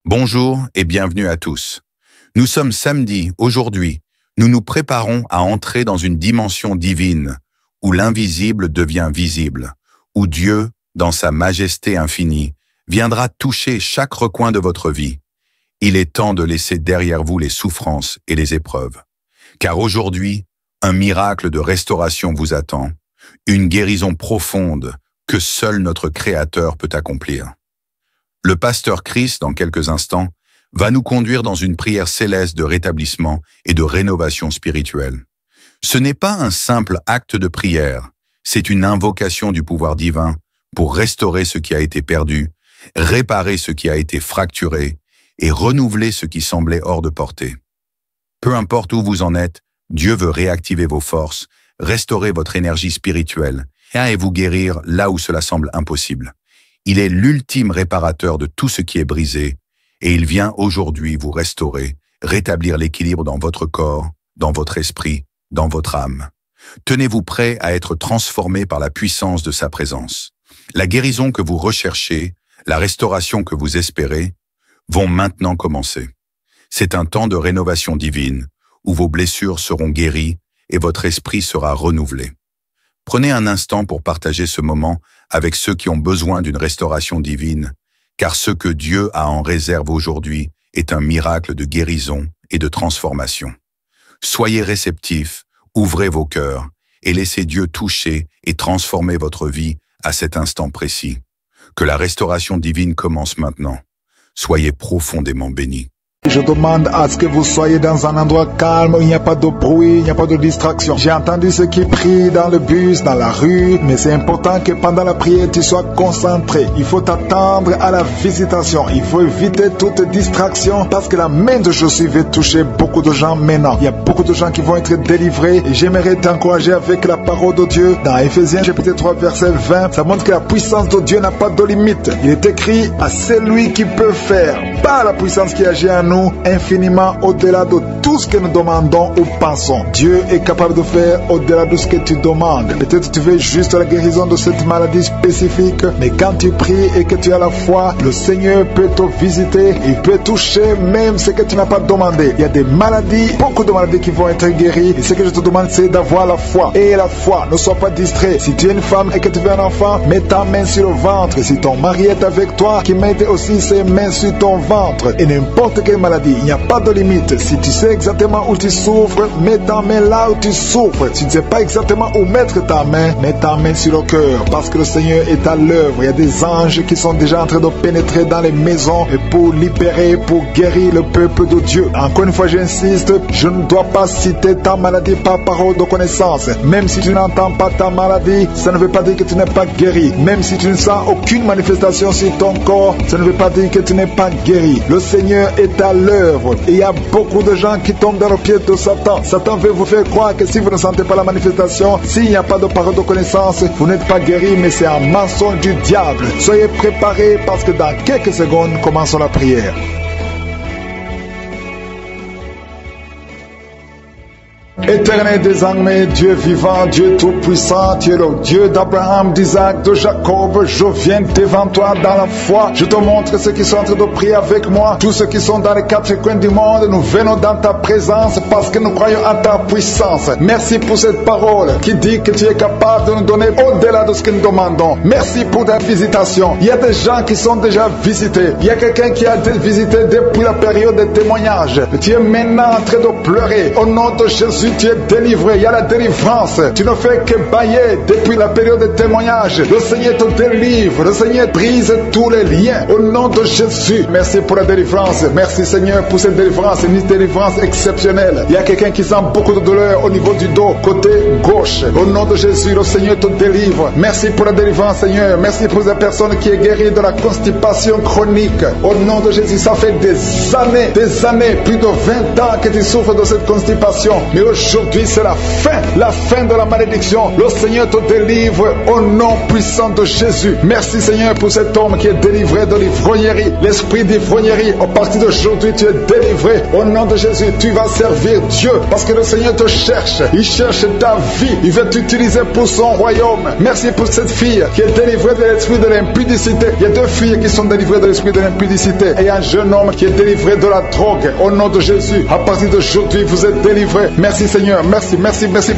Bonjour et bienvenue à tous. Nous sommes samedi, aujourd'hui. Nous nous préparons à entrer dans une dimension divine, où l'invisible devient visible, où Dieu, dans sa majesté infinie, viendra toucher chaque recoin de votre vie. Il est temps de laisser derrière vous les souffrances et les épreuves. Car aujourd'hui, un miracle de restauration vous attend, une guérison profonde que seul notre Créateur peut accomplir. Le pasteur Chris, dans quelques instants, va nous conduire dans une prière céleste de rétablissement et de rénovation spirituelle. Ce n'est pas un simple acte de prière, c'est une invocation du pouvoir divin pour restaurer ce qui a été perdu, réparer ce qui a été fracturé et renouveler ce qui semblait hors de portée. Peu importe où vous en êtes, Dieu veut réactiver vos forces, restaurer votre énergie spirituelle et vous guérir là où cela semble impossible. Il est l'ultime réparateur de tout ce qui est brisé et il vient aujourd'hui vous restaurer, rétablir l'équilibre dans votre corps, dans votre esprit, dans votre âme. Tenez-vous prêt à être transformé par la puissance de sa présence. La guérison que vous recherchez, la restauration que vous espérez, vont maintenant commencer. C'est un temps de rénovation divine où vos blessures seront guéries et votre esprit sera renouvelé. Prenez un instant pour partager ce moment avec ceux qui ont besoin d'une restauration divine, car ce que Dieu a en réserve aujourd'hui est un miracle de guérison et de transformation. Soyez réceptifs, ouvrez vos cœurs et laissez Dieu toucher et transformer votre vie à cet instant précis. Que la restauration divine commence maintenant. Soyez profondément bénis. Je demande à ce que vous soyez dans un endroit calme où il n'y a pas de bruit, il n'y a pas de distraction. J'ai entendu ceux qui prient dans le bus, dans la rue, mais c'est important que pendant la prière, tu sois concentré. Il faut t'attendre à la visitation. Il faut éviter toute distraction parce que la main de Jésus veut toucher beaucoup de gens maintenant. Il y a beaucoup de gens qui vont être délivrés et j'aimerais t'encourager avec la parole de Dieu. Dans Ephésiens chapitre 3 verset 20, ça montre que la puissance de Dieu n'a pas de limite. Il est écrit à celui qui peut faire, par la puissance qui agit en nous, infiniment au-delà de tout ce que nous demandons ou pensons. Dieu est capable de faire au-delà de ce que tu demandes. Peut-être tu veux juste la guérison de cette maladie spécifique, mais quand tu pries et que tu as la foi, le Seigneur peut te visiter, il peut toucher même ce que tu n'as pas demandé. Il y a des maladies, beaucoup de maladies qui vont être guéries, et ce que je te demande c'est d'avoir la foi. Et la foi, ne sois pas distrait. Si tu es une femme et que tu veux un enfant, mets ta main sur le ventre. Si ton mari est avec toi, qu'il mette aussi ses mains sur ton ventre. Et n'importe quelle maladie, il n'y a pas de limite. Si tu sais exactement où tu souffres, mets ta main là où tu souffres. Si tu ne sais pas exactement où mettre ta main, mets ta main sur le cœur, parce que le Seigneur est à l'œuvre. Il y a des anges qui sont déjà en train de pénétrer dans les maisons pour libérer, pour guérir le peuple de Dieu. Encore une fois, j'insiste, je ne dois pas citer ta maladie par parole de connaissance. Même si tu n'entends pas ta maladie, ça ne veut pas dire que tu n'es pas guéri. Même si tu ne sens aucune manifestation sur ton corps, ça ne veut pas dire que tu n'es pas guéri. Le Seigneur est à l'œuvre. Et il y a beaucoup de gens qui tombent dans le pied de Satan. Satan veut vous faire croire que si vous ne sentez pas la manifestation, s'il n'y a pas de parole de connaissance, vous n'êtes pas guéri, mais c'est un mensonge du diable. Soyez préparés parce que dans quelques secondes, commençons la prière. Éternel des armées, Dieu vivant, Dieu tout-puissant, tu es le Dieu d'Abraham, d'Isaac, de Jacob. Je viens devant toi dans la foi. Je te montre ceux qui sont en train de prier avec moi. Tous ceux qui sont dans les quatre coins du monde, nous venons dans ta présence parce que nous croyons en ta puissance. Merci pour cette parole qui dit que tu es capable de nous donner au-delà de ce que nous demandons. Merci pour ta visitation. Il y a des gens qui sont déjà visités. Il y a quelqu'un qui a été visité depuis la période des témoignages. Tu es maintenant en train de pleurer. Au nom de Jésus, tu es délivré, il y a la délivrance. Tu ne fais que bailler depuis la période de témoignage. Le Seigneur te délivre, le Seigneur brise tous les liens. Au nom de Jésus, merci pour la délivrance. Merci Seigneur pour cette délivrance, une délivrance exceptionnelle. Il y a quelqu'un qui sent beaucoup de douleur au niveau du dos, côté gauche. Au nom de Jésus, le Seigneur te délivre. Merci pour la délivrance Seigneur. Merci pour cette personne qui est guérie de la constipation chronique. Au nom de Jésus, ça fait des années, plus de 20 ans que tu souffres de cette constipation. Mais aujourd'hui, aujourd'hui c'est la fin de la malédiction. Le Seigneur te délivre au nom puissant de Jésus. Merci Seigneur pour cet homme qui est délivré de l'ivrognerie, l'esprit d'ivrognerie. À partir d'aujourd'hui tu es délivré au nom de Jésus. Tu vas servir Dieu parce que le Seigneur te cherche. Il cherche ta vie, il veut t'utiliser pour son royaume. Merci pour cette fille qui est délivrée de l'esprit de l'impudicité. Il y a 2 filles qui sont délivrées de l'esprit de l'impudicité et un jeune homme qui est délivré de la drogue au nom de Jésus. À partir d'aujourd'hui vous êtes délivrés. Merci Seigneur, merci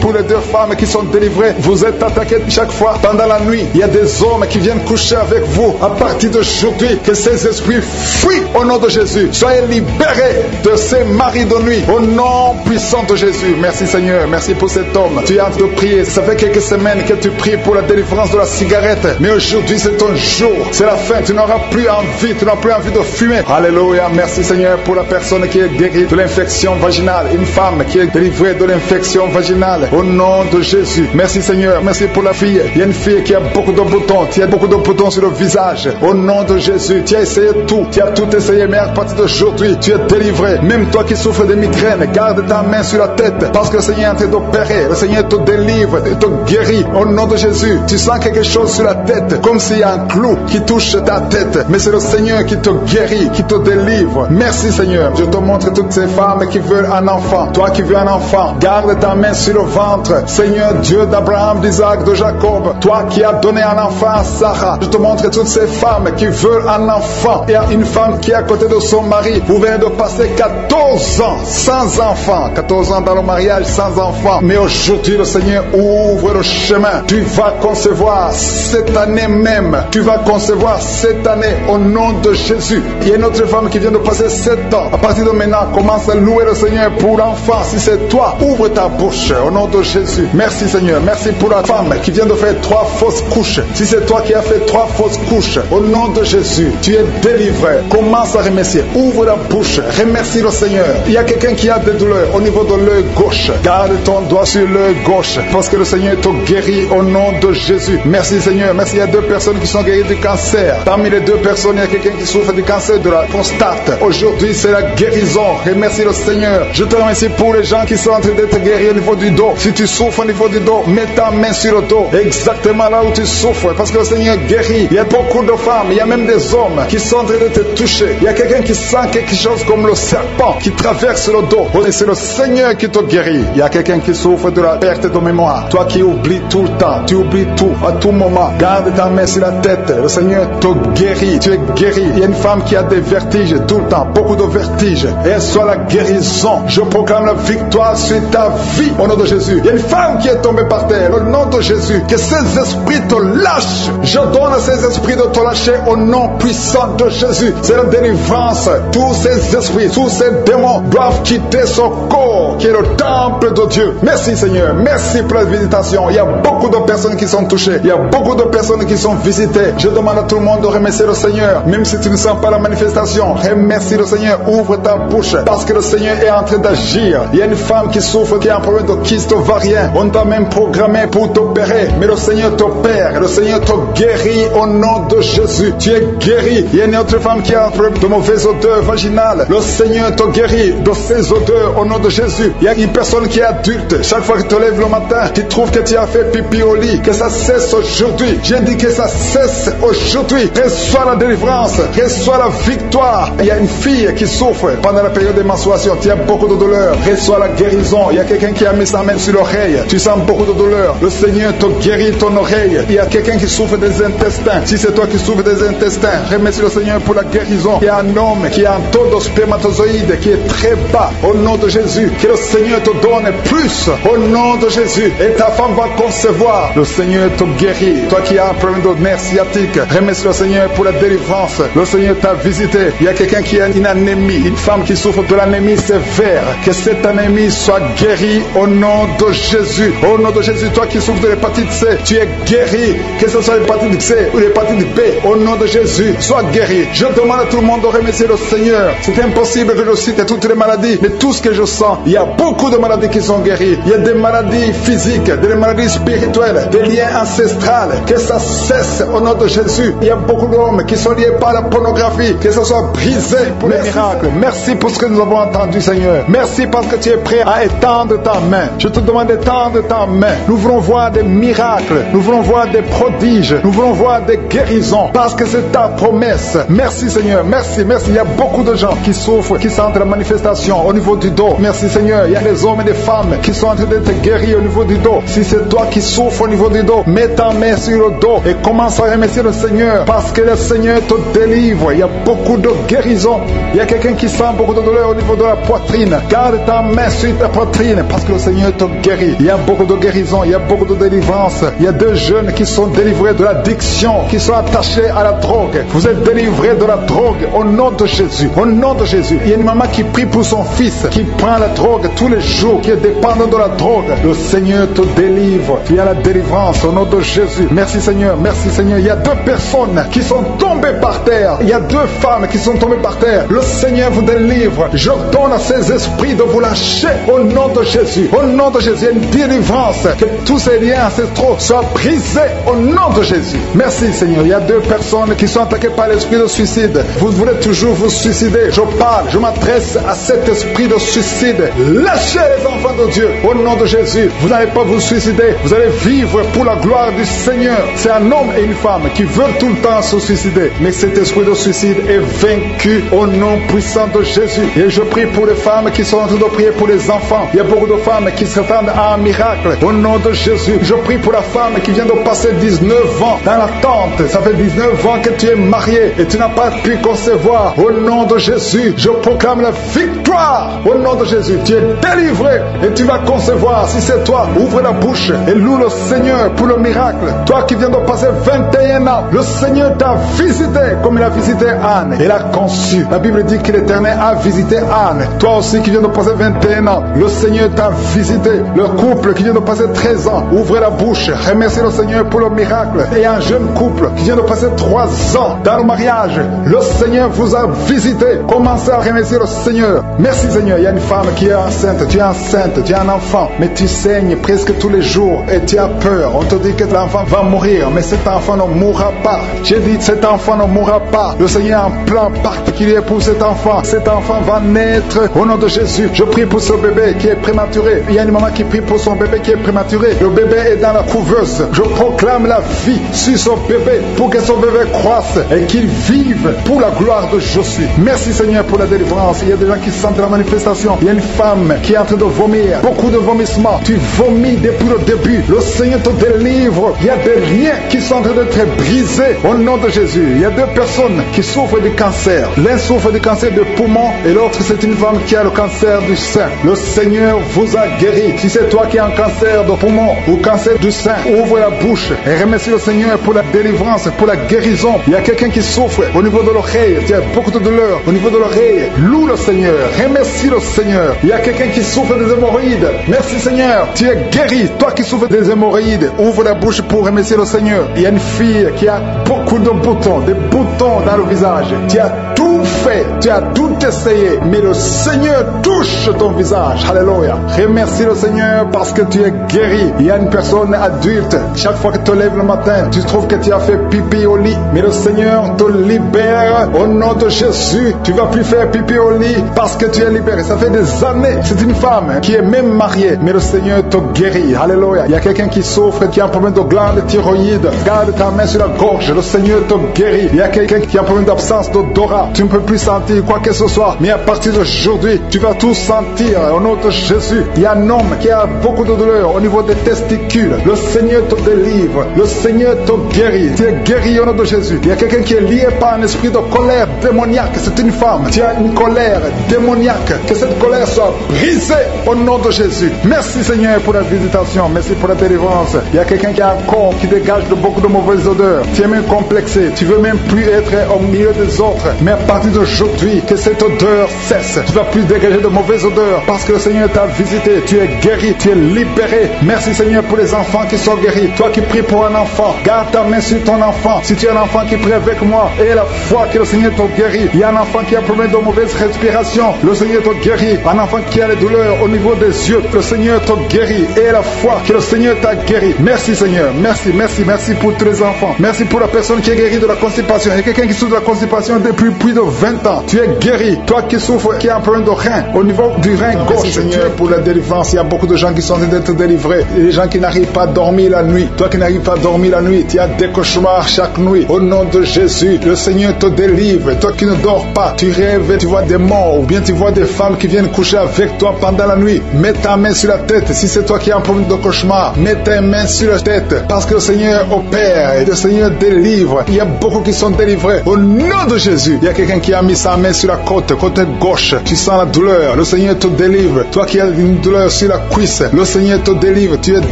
pour les 2 femmes qui sont délivrées. Vous êtes attaquées chaque fois pendant la nuit. Il y a des hommes qui viennent coucher avec vous. À partir d'aujourd'hui, que ces esprits fuient au nom de Jésus. Soyez libérés de ces maris de nuit au nom puissant de Jésus. Merci Seigneur, merci pour cet homme. Tu es en train de prier. Ça fait quelques semaines que tu pries pour la délivrance de la cigarette. Mais aujourd'hui c'est ton jour. C'est la fin. Tu n'auras plus envie. Tu n'auras plus envie de fumer. Alléluia. Merci Seigneur pour la personne qui est guérie de l'infection vaginale. Une femme qui est délivrée de l'infection vaginale au nom de Jésus. Merci Seigneur. Merci pour la fille. Il y a une fille qui a beaucoup de boutons. Tu as beaucoup de boutons sur le visage. Au nom de Jésus. Tu as essayé tout. Tu as tout essayé. Mais à partir d'aujourd'hui, tu es délivré. Même toi qui souffres de migraine, garde ta main sur la tête. Parce que le Seigneur est en train d'opérer. Le Seigneur te délivre. Il te guérit. Au nom de Jésus. Tu sens quelque chose sur la tête. Comme s'il y a un clou qui touche ta tête. Mais c'est le Seigneur qui te guérit, qui te délivre. Merci Seigneur. Je te montre toutes ces femmes qui veulent un enfant. Toi qui veux un enfant, garde ta main sur le ventre. Seigneur Dieu d'Abraham, d'Isaac, de Jacob. Toi qui as donné un enfant à Sarah. Je te montre toutes ces femmes qui veulent un enfant. Il y a une femme qui est à côté de son mari. Vous venez de passer 14 ans sans enfant. 14 ans dans le mariage sans enfant. Mais aujourd'hui le Seigneur ouvre le chemin. Tu vas concevoir cette année même. Tu vas concevoir cette année au nom de Jésus. Il y a une autre femme qui vient de passer 7 ans. À partir de maintenant, commence à louer le Seigneur pour l'enfant. Si c'est toi, ouvre ta bouche au nom de Jésus. Merci Seigneur. Merci pour la femme qui vient de faire 3 fausses couches. Si c'est toi qui as fait 3 fausses couches, au nom de Jésus, tu es délivré. Commence à remercier. Ouvre la bouche. Remercie le Seigneur. Il y a quelqu'un qui a des douleurs au niveau de l'œil gauche. Garde ton doigt sur l'œil gauche parce que le Seigneur te guérit au nom de Jésus. Merci Seigneur. Merci. Il y a 2 personnes qui sont guéries du cancer. Parmi les 2 personnes, il y a quelqu'un qui souffre du cancer de la prostate. Aujourd'hui, c'est la guérison. Remercie le Seigneur. Je te remercie pour les gens qui sont en train d'être guéris au niveau du dos. Si tu souffres au niveau du dos, mets ta main sur le dos. Exactement là où tu souffres. Parce que le Seigneur guérit. Il y a beaucoup de femmes, il y a même des hommes qui sont en train de te toucher. Il y a quelqu'un qui sent quelque chose comme le serpent qui traverse le dos. Et c'est le Seigneur qui te guérit. Il y a quelqu'un qui souffre de la perte de mémoire. Toi qui oublies tout le temps, tu oublies tout à tout moment. Garde ta main sur la tête. Le Seigneur te guérit. Tu es guéri. Il y a une femme qui a des vertiges tout le temps, beaucoup de vertiges. Et soit la guérison. Je proclame la victoire sur ta vie au nom de Jésus. Il y a une femme qui est tombée par terre au nom de Jésus. Que ces esprits te lâchent. Je donne à ces esprits de te lâcher au nom puissant de Jésus. C'est la délivrance. Tous ces esprits, tous ces démons doivent quitter son corps qui est le temple de Dieu. Merci Seigneur. Merci pour la visitation. Il y a beaucoup de personnes qui sont touchées. Il y a beaucoup de personnes qui sont visitées. Je demande à tout le monde de remercier le Seigneur. Même si tu ne sens pas la manifestation, remercie le Seigneur. Ouvre ta bouche parce que le Seigneur est en train d'agir. Il y a une femme qui souffre, qui a un problème de kyste ovarien. On t'a même programmé pour t'opérer. Mais le Seigneur t'opère. Le Seigneur te guérit au nom de Jésus. Tu es guéri. Il y a une autre femme qui a un problème de mauvaise odeur vaginale. Le Seigneur te guérit de ces odeurs au nom de Jésus. Il y a une personne qui est adulte. Chaque fois que tu te lèves le matin, tu trouves que tu as fait pipi au lit. Que ça cesse aujourd'hui. J'ai dit que ça cesse aujourd'hui. Reçois la délivrance. Reçois la victoire. Il y a une fille qui souffre pendant la période de menstruation. Tu as beaucoup de douleur. Reçois la guérison. Il y a quelqu'un qui a mis sa main sur l'oreille. Tu sens beaucoup de douleur. Le Seigneur te guérit ton oreille. Il y a quelqu'un qui souffre des intestins. Si c'est toi qui souffres des intestins, remercie le Seigneur pour la guérison. Il y a un homme qui a un taux de spermatozoïdes qui est très bas. Au nom de Jésus, que le Seigneur te donne plus. Au nom de Jésus. Et ta femme va concevoir. Le Seigneur te guérit. Toi qui as un problème de nerf sciatique, remercie le Seigneur pour la délivrance. Le Seigneur t'a visité. Il y a quelqu'un qui a une anémie, une femme qui souffre de l'anémie sévère. Que cette anémie soit guérie au nom de Jésus. Au nom de Jésus, toi qui souffres de l'hépatite C, tu es guéri. Que ce soit l'hépatite C ou l'hépatite B, au nom de Jésus, sois guéri. Je demande à tout le monde de remercier le Seigneur. C'est impossible que je cite toutes les maladies, mais tout ce que je sens, il y a beaucoup de maladies qui sont guéries. Il y a des maladies physiques, des maladies spirituelles, des liens ancestrales. Que ça cesse au nom de Jésus. Il y a beaucoup d'hommes qui sont liés par la pornographie. Que ça soit brisé pour les miracles. Merci pour ce que nous avons entendu, Seigneur. Merci parce que tu es prêt à d'étendre ta main. Je te demande d'étendre ta main. Nous voulons voir des miracles. Nous voulons voir des prodiges. Nous voulons voir des guérisons. Parce que c'est ta promesse. Merci Seigneur. Merci, merci. Il y a beaucoup de gens qui souffrent, qui sentent la manifestation au niveau du dos. Merci Seigneur. Il y a des hommes et des femmes qui sont en train d'être guéris au niveau du dos. Si c'est toi qui souffres au niveau du dos, mets ta main sur le dos et commence à remercier le Seigneur. Parce que le Seigneur te délivre. Il y a beaucoup de guérisons. Il y a quelqu'un qui sent beaucoup de douleur au niveau de la poitrine. Garde ta main sur ta poitrine parce que le Seigneur te guérit. Il y a beaucoup de guérisons, il y a beaucoup de délivrance. Il y a deux jeunes qui sont délivrés de l'addiction, qui sont attachés à la drogue. Vous êtes délivrés de la drogue au nom de Jésus. Au nom de Jésus. Il y a une maman qui prie pour son fils, qui prend la drogue tous les jours, qui est dépendant de la drogue. Le Seigneur te délivre. Il y a la délivrance au nom de Jésus. Merci Seigneur, merci Seigneur. Il y a deux personnes qui sont tombées par terre. Il y a deux femmes qui sont tombées par terre. Le Seigneur vous délivre. J'ordonne à ces esprits de vous lâcher au nom de Jésus. Au nom de Jésus, il y a une délivrance. Que tous ces liens ancestraux soient brisés au nom de Jésus. Merci Seigneur. Il y a deux personnes qui sont attaquées par l'esprit de suicide. Vous voulez toujours vous suicider. Je parle, je m'adresse à cet esprit de suicide. Lâchez les enfants de Dieu au nom de Jésus. Vous n'allez pas vous suicider. Vous allez vivre pour la gloire du Seigneur. C'est un homme et une femme qui veulent tout le temps se suicider. Mais cet esprit de suicide est vaincu au nom puissant de Jésus. Et je prie pour les femmes qui sont en train de prier pour les enfants. Il y a beaucoup de femmes qui s'attendent à un miracle. Au nom de Jésus, je prie pour la femme qui vient de passer 19 ans dans l'attente. Ça fait 19 ans que tu es marié et tu n'as pas pu concevoir. Au nom de Jésus, je proclame la victoire. Au nom de Jésus, tu es délivré et tu vas concevoir. Si c'est toi, ouvre la bouche et loue le Seigneur pour le miracle. Toi qui viens de passer 21 ans, le Seigneur t'a visité comme il a visité Anne. Il a conçu. La Bible dit que l'Éternel a visité Anne. Toi aussi qui viens de passer 21 ans, le Seigneur t'a visité. Le couple qui vient de passer 13 ans, ouvrez la bouche, remerciez le Seigneur pour le miracle. Et un jeune couple qui vient de passer 3 ans dans le mariage, le Seigneur vous a visité. Commencez à remercier le Seigneur. Merci Seigneur. Il y a une femme qui est enceinte, tu es un enfant, mais tu saignes presque tous les jours et tu as peur. On te dit que l'enfant va mourir, mais cet enfant ne mourra pas. J'ai dit cet enfant ne mourra pas. Le Seigneur a un plan particulier pour cet enfant. Cet enfant va naître au nom de Jésus. Je prie pour ce bébé qui est prématuré. Il y a une maman qui prie pour son bébé qui est prématuré. Le bébé est dans la couveuse. Je proclame la vie sur son bébé pour que son bébé croisse et qu'il vive pour la gloire de Jésus. Merci Seigneur pour la délivrance. Il y a des gens qui sentent la manifestation. Il y a une femme qui est en train de vomir. Beaucoup de vomissements. Tu vomis depuis le début. Le Seigneur te délivre. Il y a des liens qui sont en train d'être brisés au nom de Jésus. Il y a deux personnes qui souffrent du cancer. L'un souffre du cancer de poumon et l'autre c'est une femme qui a le cancer du sein. Le Seigneur vous a guéri. Si c'est toi qui as un cancer de poumon ou cancer du sein, ouvre la bouche et remercie le Seigneur pour la délivrance, pour la guérison. Il y a quelqu'un qui souffre au niveau de l'oreille. Il y a beaucoup de douleur au niveau de l'oreille. Loue le Seigneur. Remercie le Seigneur. Il y a quelqu'un qui souffre des hémorroïdes. Merci Seigneur. Tu es guéri. Toi qui souffres des hémorroïdes, ouvre la bouche pour remercier le Seigneur. Il y a une fille qui a beaucoup de boutons, des boutons dans le visage. Tu as tout fait. Tu as tout essayé. Mais le Seigneur touche ton visage. Alléluia. Remercie le Seigneur parce que tu es guéri. Il y a une personne adulte. Chaque fois que tu te lèves le matin, tu trouves que tu as fait pipi au lit. Mais le Seigneur te libère au nom de Jésus. Tu ne vas plus faire pipi au lit parce que tu es libéré. Ça fait des années. C'est une femme qui est même mariée. Mais le Seigneur te guérit. Alléluia. Il y a quelqu'un qui souffre, qui a un problème de glande thyroïde. Garde ta main sur la gorge. Le Seigneur te guérit. Il y a quelqu'un qui a un problème d'absence d'odorat. Tu ne peux plus sentir quoi que ce soit. Mais à partir d'aujourd'hui, tu vas tout sentir au nom de Jésus. Il y a un homme qui a beaucoup de douleur au niveau des testicules. Le Seigneur te délivre. Le Seigneur te guérit. Tu es guéri au nom de Jésus. Il y a quelqu'un qui est lié par un esprit de colère démoniaque. C'est une femme. Tu as une colère démoniaque. Que cette colère soit brisée au nom de Jésus. Merci Seigneur pour la visitation. Merci pour la délivrance. Il y a quelqu'un qui a un corps qui dégage de beaucoup de mauvaises odeurs. Tu es même complexé. Tu veux même plus être au milieu des autres. Mais à partir d'aujourd'hui, que cette odeur cesse. Tu ne vas plus dégager de mauvaises odeurs parce que le Seigneur t'a visité. Tu es guéri. Tu es libéré. Merci Seigneur pour les enfants qui sont guéris. Toi qui pries pour un enfant, garde ta main sur ton enfant. Si tu es un enfant qui prie avec moi, et la foi que le Seigneur te guérit. Il y a un enfant qui a un problème de mauvaise respiration. Le Seigneur te guérit. Un enfant qui a les douleurs au niveau des yeux. Le Seigneur te guérit. Et la foi que le Seigneur t'a guéri. Merci Seigneur. Merci, merci, merci pour tous les enfants. Merci pour la personne qui est guérie de la constipation. Il y a quelqu'un qui souffre de la constipation depuis plus de 20 ans, tu es guéri. Toi qui souffres, qui as un problème de rein, au niveau du rein gauche, Seigneur, pour la délivrance. Il y a beaucoup de gens qui sont en train d'être délivrés. Les gens qui n'arrivent pas à dormir la nuit. Toi qui n'arrives pas à dormir la nuit, tu as des cauchemars chaque nuit. Au nom de Jésus, le Seigneur te délivre. Toi qui ne dors pas, tu rêves, tu vois des morts, ou bien tu vois des femmes qui viennent coucher avec toi pendant la nuit. Mets ta main sur la tête. Si c'est toi qui as un problème de cauchemar, mets ta main sur la tête. Parce que le Seigneur opère et le Seigneur délivre. Il y a beaucoup qui sont délivrés. Au nom de Jésus, il y a quelqu'un qui a mis sa main sur la côte gauche. Tu sens la douleur. Le Seigneur te délivre. Toi qui as une douleur sur la cuisse, le Seigneur te délivre. Tu es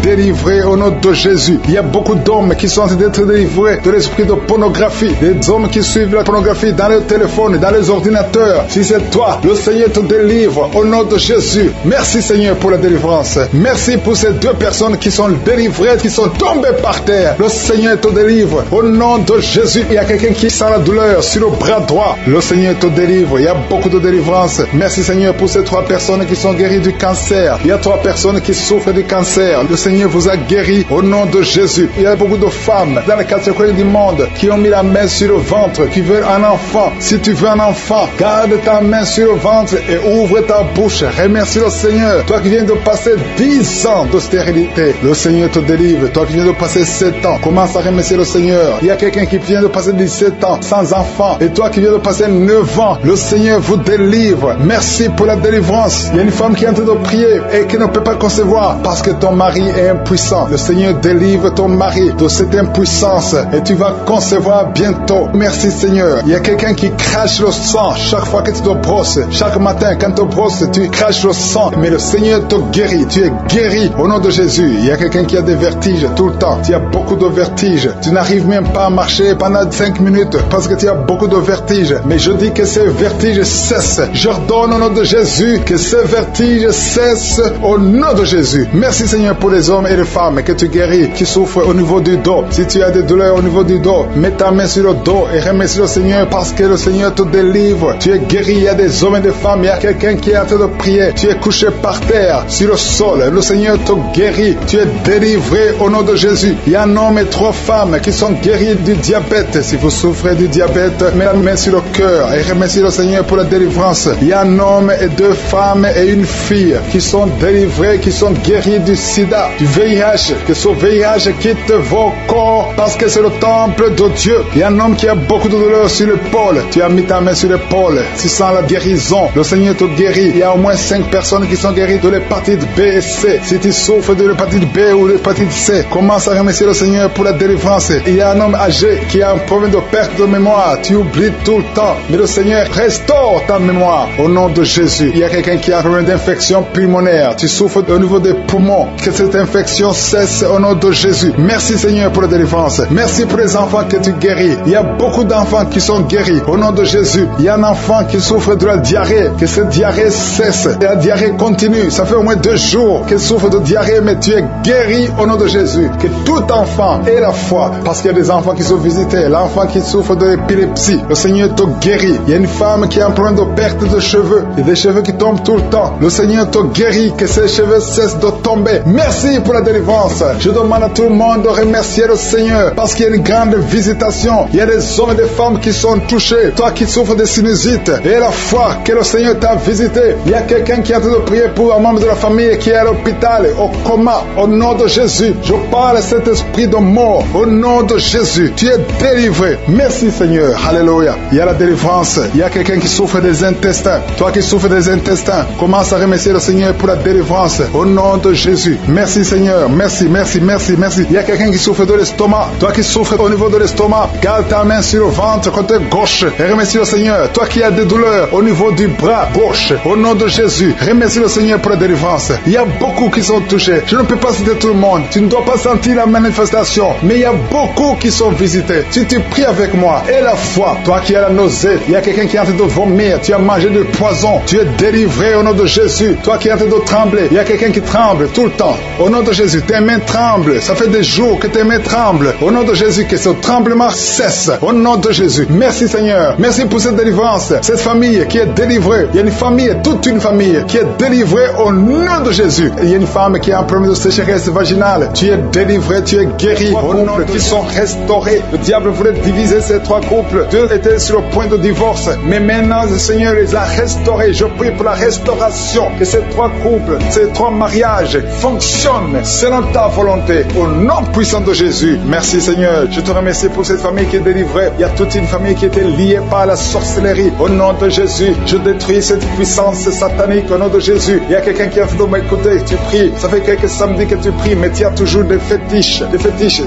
délivré au nom de Jésus. Il y a beaucoup d'hommes qui sont en train d'être délivrés de l'esprit de pornographie. Des hommes qui suivent la pornographie dans les téléphones, dans les ordinateurs. Si c'est toi, le Seigneur te délivre au nom de Jésus. Merci Seigneur pour la délivrance. Merci pour ces deux personnes qui sont délivrées, qui sont tombées par terre. Le Seigneur te délivre au nom de Jésus. Il y a quelqu'un qui sent la douleur sur le bras droit. Le Seigneur te délivre. Il y a beaucoup de délivrance. Merci Seigneur pour ces 3 personnes qui sont guéries du cancer. Il y a 3 personnes qui souffrent du cancer. Le Seigneur vous a guéri au nom de Jésus. Il y a beaucoup de femmes dans les 4 coins du monde qui ont mis la main sur le ventre, qui veulent un enfant. Si tu veux un enfant, garde ta main sur le ventre et ouvre ta bouche. Remercie le Seigneur. Toi qui viens de passer 10 ans de stérilité, le Seigneur te délivre. Toi qui viens de passer 7 ans, commence à remercier le Seigneur. Il y a quelqu'un qui vient de passer 17 ans sans enfant. Et toi qui viens de passer 9 ans, le Seigneur vous délivre. Merci pour la délivrance. Il y a une femme qui est en train de prier et qui ne peut pas concevoir parce que ton mari est impuissant. Le Seigneur délivre ton mari de cette impuissance et tu vas concevoir bientôt. Merci Seigneur. Il y a quelqu'un qui crache le sang chaque fois que tu te brosses. Chaque matin quand tu te brosses, tu craches le sang. Mais le Seigneur te guérit. Tu es guéri au nom de Jésus. Il y a quelqu'un qui a des vertiges tout le temps. Tu as beaucoup de vertiges. Tu n'arrives même pas à marcher pendant 5 minutes parce que tu as beaucoup de vertiges. Mais je dis que ces vertiges cessent. J'ordonne au nom de Jésus que ces vertiges cessent au nom de Jésus. Merci Seigneur pour les hommes et les femmes que tu guéris, qui souffrent au niveau du dos. Si tu as des douleurs au niveau du dos, mets ta main sur le dos et remercie le Seigneur parce que le Seigneur te délivre. Tu es guéri. Il y a des hommes et des femmes. Il y a quelqu'un qui est en train de prier. Tu es couché par terre sur le sol. Le Seigneur te guérit. Tu es délivré au nom de Jésus. Il y a un homme et 3 femmes qui sont guéris du diabète. Si vous souffrez du diabète, mets la main sur le cœur et remercie le Seigneur pour la délivrance. Il y a un homme et 2 femmes et une fille qui sont délivrés, qui sont guéris du sida, du VIH. Que ce VIH quitte vos corps parce que c'est le temple de Dieu. Il y a un homme qui a beaucoup de douleur sur l'épaule. Tu as mis ta main sur l'épaule. Tu sens la guérison. Le Seigneur te guérit. Il y a au moins 5 personnes qui sont guéries de l'hépatite B et C. Si tu souffres de l'hépatite B ou de l'hépatite C, commence à remercier le Seigneur pour la délivrance. Il y a un homme âgé qui a un problème de perte de mémoire. Tu oublies tout le temps. Mais le Seigneur restaure ta mémoire au nom de Jésus. Il y a quelqu'un qui a un problème d'infection pulmonaire. Tu souffres au niveau des poumons. Que cette infection cesse au nom de Jésus. Merci Seigneur pour la délivrance. Merci pour les enfants que tu guéris. Il y a beaucoup d'enfants qui sont guéris au nom de Jésus. Il y a un enfant qui souffre de la diarrhée. Que cette diarrhée cesse. Et la diarrhée continue. Ça fait au moins 2 jours qu'elle souffre de diarrhée, mais tu es guéri au nom de Jésus. Que tout enfant ait la foi. Parce qu'il y a des enfants qui sont visités. L'enfant qui souffre de l'épilepsie. Le Seigneur te guérit. Il y a une femme qui a un problème de perte de cheveux. Il y a des cheveux qui tombent tout le temps. Le Seigneur te guérit. Que ces cheveux cessent de tomber. Merci pour la délivrance. Je demande à tout le monde de remercier le Seigneur. Parce qu'il y a une grande visitation. Il y a des hommes et des femmes qui sont touchés. Toi qui souffres de sinusite. Et la foi que le Seigneur t'a visité. Il y a quelqu'un qui est en train de prier pour un membre de la famille qui est à l'hôpital, au coma. Au nom de Jésus. Je parle à cet esprit de mort. Au nom de Jésus. Tu es délivré. Merci Seigneur. Alléluia. Il y a la délivrance. Il y a quelqu'un qui souffre des intestins. Toi qui souffres des intestins, commence à remercier le Seigneur pour la délivrance. Au nom de Jésus. Merci Seigneur. Merci, merci, merci, merci. Il y a quelqu'un qui souffre de l'estomac. Toi qui souffres au niveau de l'estomac, garde ta main sur le ventre côté gauche et remercie le Seigneur. Toi qui as des douleurs au niveau du bras gauche, au nom de Jésus, remercie le Seigneur pour la délivrance. Il y a beaucoup qui sont touchés. Je ne peux pas citer tout le monde. Tu ne dois pas sentir la manifestation, mais il y a beaucoup qui sont visités. Si tu pries avec moi, et la foi, toi qui as la nausée, il y a quelqu'un qui est en train de vomir, tu as mangé du poison, tu es délivré au nom de Jésus. Toi qui es en train de trembler, il y a quelqu'un qui tremble tout le temps. Au nom de Jésus, tes mains tremblent. Ça fait des jours que tes mains tremblent. Au nom de Jésus, que ce tremblement cesse. Au nom de Jésus. Merci Seigneur. Merci pour cette délivrance. Cette famille qui est délivrée. Il y a une famille, toute une famille qui est délivrée au nom de Jésus. Il y a une femme qui a un problème de sécheresse vaginale. Tu es délivré, tu es guéri. Au nom de Jésus, qui sont restaurés. Le diable voulait diviser ces 3 couples. Dieu était sur le point de divorce. Mais maintenant, le Seigneur les a restaurés. Je prie pour la restauration, que ces 3 couples, ces 3 mariages fonctionnent selon ta volonté. Au nom puissant de Jésus. Merci Seigneur. Je te remercie pour cette famille qui est délivrée. Il y a toute une famille qui était liée par la sorcellerie. Au nom de Jésus, je détruis cette puissance satanique. Au nom de Jésus, il y a quelqu'un qui a fait de m'écouter. Tu pries. Ça fait quelques samedis que tu pries, mais tu as toujours des fétiches,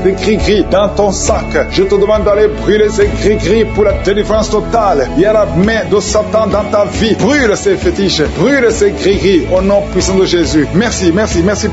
des gris-gris dans ton sac. Je te demande d'aller brûler ces gris-gris pour la délivrance totale. Il y a la main de Satan dans ta vie. Brûle ces fétiches, brûle ces gris-gris au nom puissant de Jésus. Merci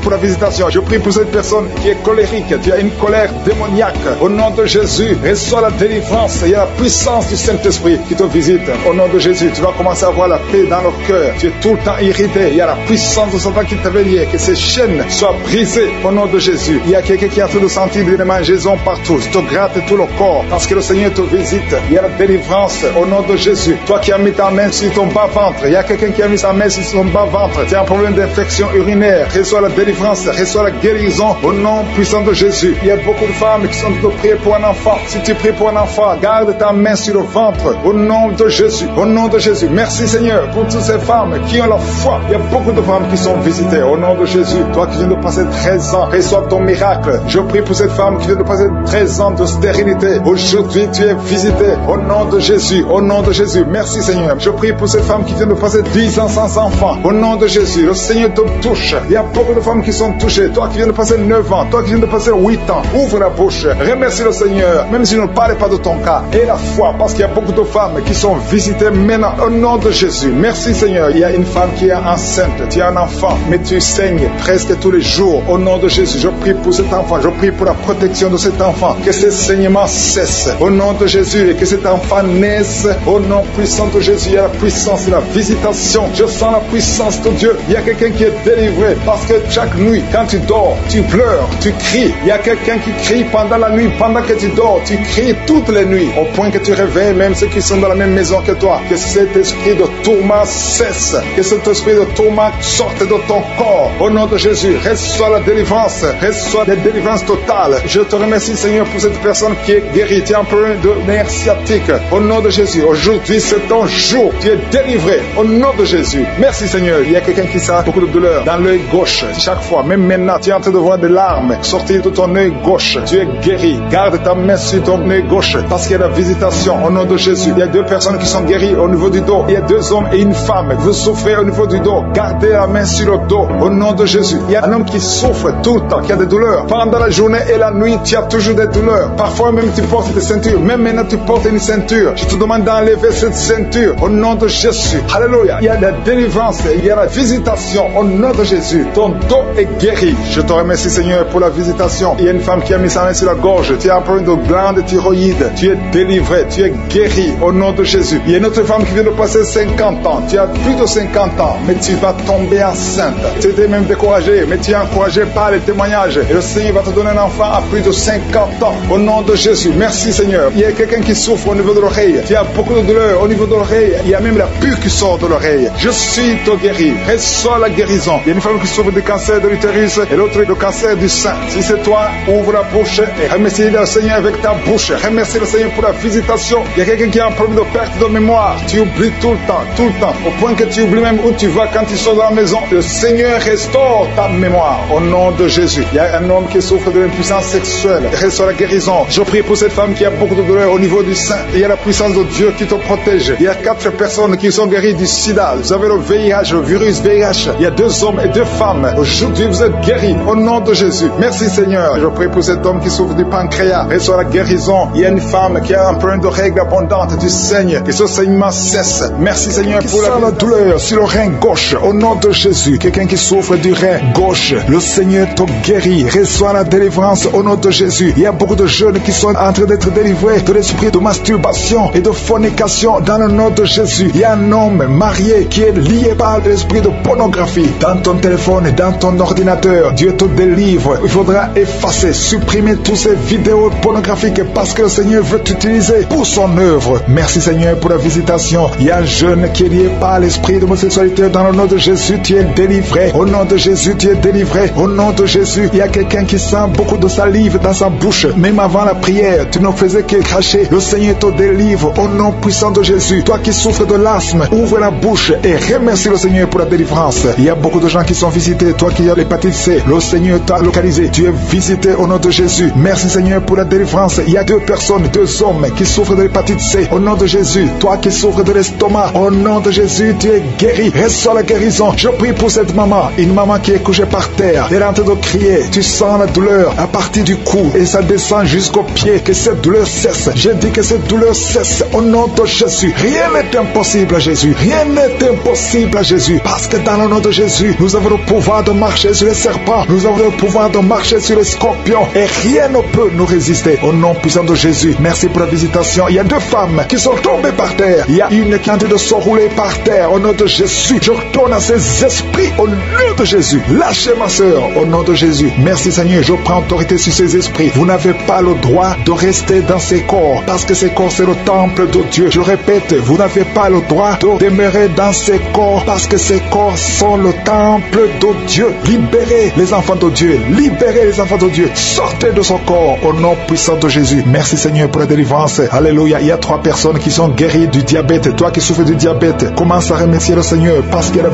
pour la visitation. Je prie pour cette personne qui est colérique. Tu as une colère démoniaque. Au nom de Jésus, reçois la délivrance. Il y a la puissance du Saint-Esprit qui te visite. Au nom de Jésus, tu vas commencer à avoir la paix dans leur cœur. Tu es tout le temps irrité. Il y a la puissance de Satan qui t'avait lié. Que ces chaînes soient brisées au nom de Jésus. Il y a quelqu'un qui a tout de sentir des mangeaisons partout. Je te gratte tout le corps parce que le Seigneur te visite. Il y a la délivrance au nom de Jésus. Toi qui as mis ta main sur ton bas-ventre, il y a quelqu'un qui a mis sa main sur son bas-ventre. Tu as un problème d'infection urinaire. Reçois la délivrance, reçois la guérison au nom puissant de Jésus. Il y a beaucoup de femmes qui sont de prier pour un enfant. Si tu pries pour un enfant, garde ta main sur le ventre au nom de Jésus. Au nom de Jésus. Merci Seigneur pour toutes ces femmes qui ont la foi. Il y a beaucoup de femmes qui sont visitées au nom de Jésus. Toi qui viens de passer 13 ans, reçois ton miracle. Je prie pour cette femme qui vient de passer 13 ans de stérilité. Aujourd'hui, tu es visité au nom de Jésus. Au nom de Jésus. Merci Seigneur. Je prie pour cette femme qui vient de passer 10 ans sans enfant. Au nom de Jésus. Le Seigneur te touche. Il y a beaucoup de femmes qui sont touchées. Toi qui viens de passer 9 ans. Toi qui viens de passer 8 ans. Ouvre la bouche. Remercie le Seigneur. Même si je ne parle pas de ton cas. Et la foi. Parce qu'il y a beaucoup de femmes qui sont visitées maintenant. Au nom de Jésus. Merci Seigneur. Il y a une femme qui est enceinte. Tu as un enfant. Mais tu saignes presque tous les jours. Au nom de Jésus. Je prie pour cet enfant. Je prie pour la protection de cet enfant. Que ces saignements cessent. Au nom de Jésus. Et que cet enfant naisse. Au nom puissant de Jésus. Il y a la puissance et la visitation. Je sens la puissance de Dieu. Il y a quelqu'un qui est délivré. Parce que chaque nuit, quand tu dors, tu pleures, tu cries. Il y a quelqu'un qui crie pendant la nuit. Pendant que tu dors, tu cries toutes les nuits. Au point que tu réveilles même ceux qui sont dans la même maison que toi. Que cet esprit de tourment cesse. Que cet esprit de tourment sorte de ton corps. Au nom de Jésus, reçois la délivrance. Reçois la délivrance totale. Je te remercie Seigneur pour cette personne qui est guérie. Tu as un problème de nerf sciatique. Au nom de Jésus, aujourd'hui c'est ton jour. Tu es délivré. Au nom de Jésus. Merci Seigneur. Il y a quelqu'un qui sent beaucoup de douleur dans l'œil gauche. Chaque fois, même maintenant, tu es en train de voir des larmes sortir de ton œil gauche. Tu es guéri. Garde ta main sur ton œil gauche parce qu'il y a la visitation. Au nom de Jésus. Il y a 2 personnes qui sont guéries au niveau du dos. Il y a 2 hommes et une femme. Vous souffrez au niveau du dos. Gardez la main sur le dos. Au nom de Jésus. Il y a un homme qui souffre tout le temps, qui a des douleurs. Pendant la journée et la nuit, tu as toujours des douleurs. Parfois même tu portes des ceintures. Même maintenant tu portes une ceinture. Je te demande d'enlever cette ceinture. Au nom de Jésus. Alléluia. Il y a la délivrance. Il y a la visitation. Au nom de Jésus. Ton dos est guéri. Je te remercie Seigneur pour la visitation. Il y a une femme qui a mis sa main sur la gorge. Tu as un problème de glande thyroïde. Tu es délivré. Tu es guéri. Au nom de Jésus. Il y a une autre femme qui vient de passer 50 ans. Tu as plus de 50 ans. Mais tu vas tomber enceinte. Tu étais même découragé. Mais tu es encouragé par les témoignages. Et le Seigneur va te donner un enfant à plus de 50 ans. Au nom de Jésus. Merci Seigneur. Il y a quelqu'un qui souffre au niveau de l'oreille. Tu as beaucoup de douleur au niveau de l'oreille. Il y a même la pus qui sort de l'oreille. Je suis te guéri. Reçois la guérison. Il y a une femme qui souffre du cancer de l'utérus et l'autre du cancer du sein. Si c'est toi, ouvre la bouche et remercie le Seigneur avec ta bouche. Remercie le Seigneur pour la visitation. Il y a quelqu'un qui a un problème de perte de mémoire. Tu oublies tout le temps. Au point que tu oublies même où tu vas quand tu sors de la maison. Le Seigneur restaure ta mémoire. Au nom de Jésus. Il y a un homme qui souffre de l'impuissance sexuelle. Reçois la guérison. Je prie pour cette femme qui a beaucoup de douleur au niveau du sein. Il y a la puissance de Dieu qui te protège. Il y a 4 personnes qui sont guéries du sida. Vous avez le VIH, le virus VIH. Il y a 2 hommes et 2 femmes. Aujourd'hui, vous êtes guéris au nom de Jésus. Merci Seigneur. Je prie pour cet homme qui souffre du pancréas. Reçois la guérison. Il y a une femme qui a un problème de règles abondantes. Tu saignes. Que ce saignement cesse. Merci Seigneur pour la douleur sur le rein gauche. Au nom de Jésus. Quelqu'un qui souffre du rein gauche. Le Seigneur te guérit. Reçois la délivrance au nom de Jésus. Il y a beaucoup de jeunes qui sont en train d'être délivrés de l'esprit de masturbation et de fornication dans le nom de Jésus. Il y a un homme marié qui est lié par l'esprit de pornographie dans ton téléphone et dans ton ordinateur. Dieu te délivre. Il faudra effacer, supprimer toutes ces vidéos pornographiques parce que le Seigneur veut t'utiliser pour son œuvre. Merci Seigneur pour la visitation. Il y a un jeune qui est lié par l'esprit d'homosexualité dans le nom de Jésus. Tu es délivré. Au nom de Jésus, tu es délivré. Au nom de Jésus, il y a quelqu'un qui sent beaucoup de salive dans sa bouche. Même avant la prière, tu ne faisais que cracher. Le Seigneur te délivre. ouvre au nom puissant de Jésus. Toi qui souffres de l'asthme, ouvre la bouche et remercie le Seigneur pour la délivrance. Il y a beaucoup de gens qui sont visités. Toi qui as l'hépatite C, le Seigneur t'a localisé. Tu es visité au nom de Jésus. Merci Seigneur pour la délivrance. Il y a 2 personnes, 2 hommes qui souffrent de l'hépatite C. Au nom de Jésus. Toi qui souffres de l'estomac, au nom de Jésus, tu es guéri. Reçois la guérison. Je prie pour cette maman. Une maman qui est couchée par terre. Elle est en train de crier. Tu sens la douleur à partir du cou et ça descend jusqu'au pied. Que cette douleur cesse. Je dis que cette douleur cesse au nom de Jésus. Rien n'est impossible à Jésus. Rien n'est impossible à Jésus. Parce que dans le nom de Jésus, nous avons le pouvoir de marcher sur les serpents. Nous avons le pouvoir de marcher sur les scorpions. Et rien ne peut nous résister. Au nom puissant de Jésus. Merci pour la visitation. Il y a 2 femmes qui sont tombées par terre. Il y a une qui est en train de se rouler par terre. Au nom de Jésus, je retourne à ces esprits au nom de Jésus. Lâchez ma soeur au nom de Jésus. Merci Seigneur. Je prends autorité sur ces esprits. Vous n'avez pas le droit de rester dans ces corps. Parce que ces corps, c'est le temple de Dieu. Je répète, vous n'avez pas le droit de demeurer dans ces corps. Parce que ces corps sont le temple de Dieu. Libérez les enfants de Dieu. Libérez les enfants de Dieu. Sortez de son corps au nom puissant de Jésus. Merci Seigneur pour la délivrance. Alléluia. Il y a 3 personnes qui sont guéries du diabète. Toi qui souffres du diabète, commence à remercier le Seigneur parce qu'il y a la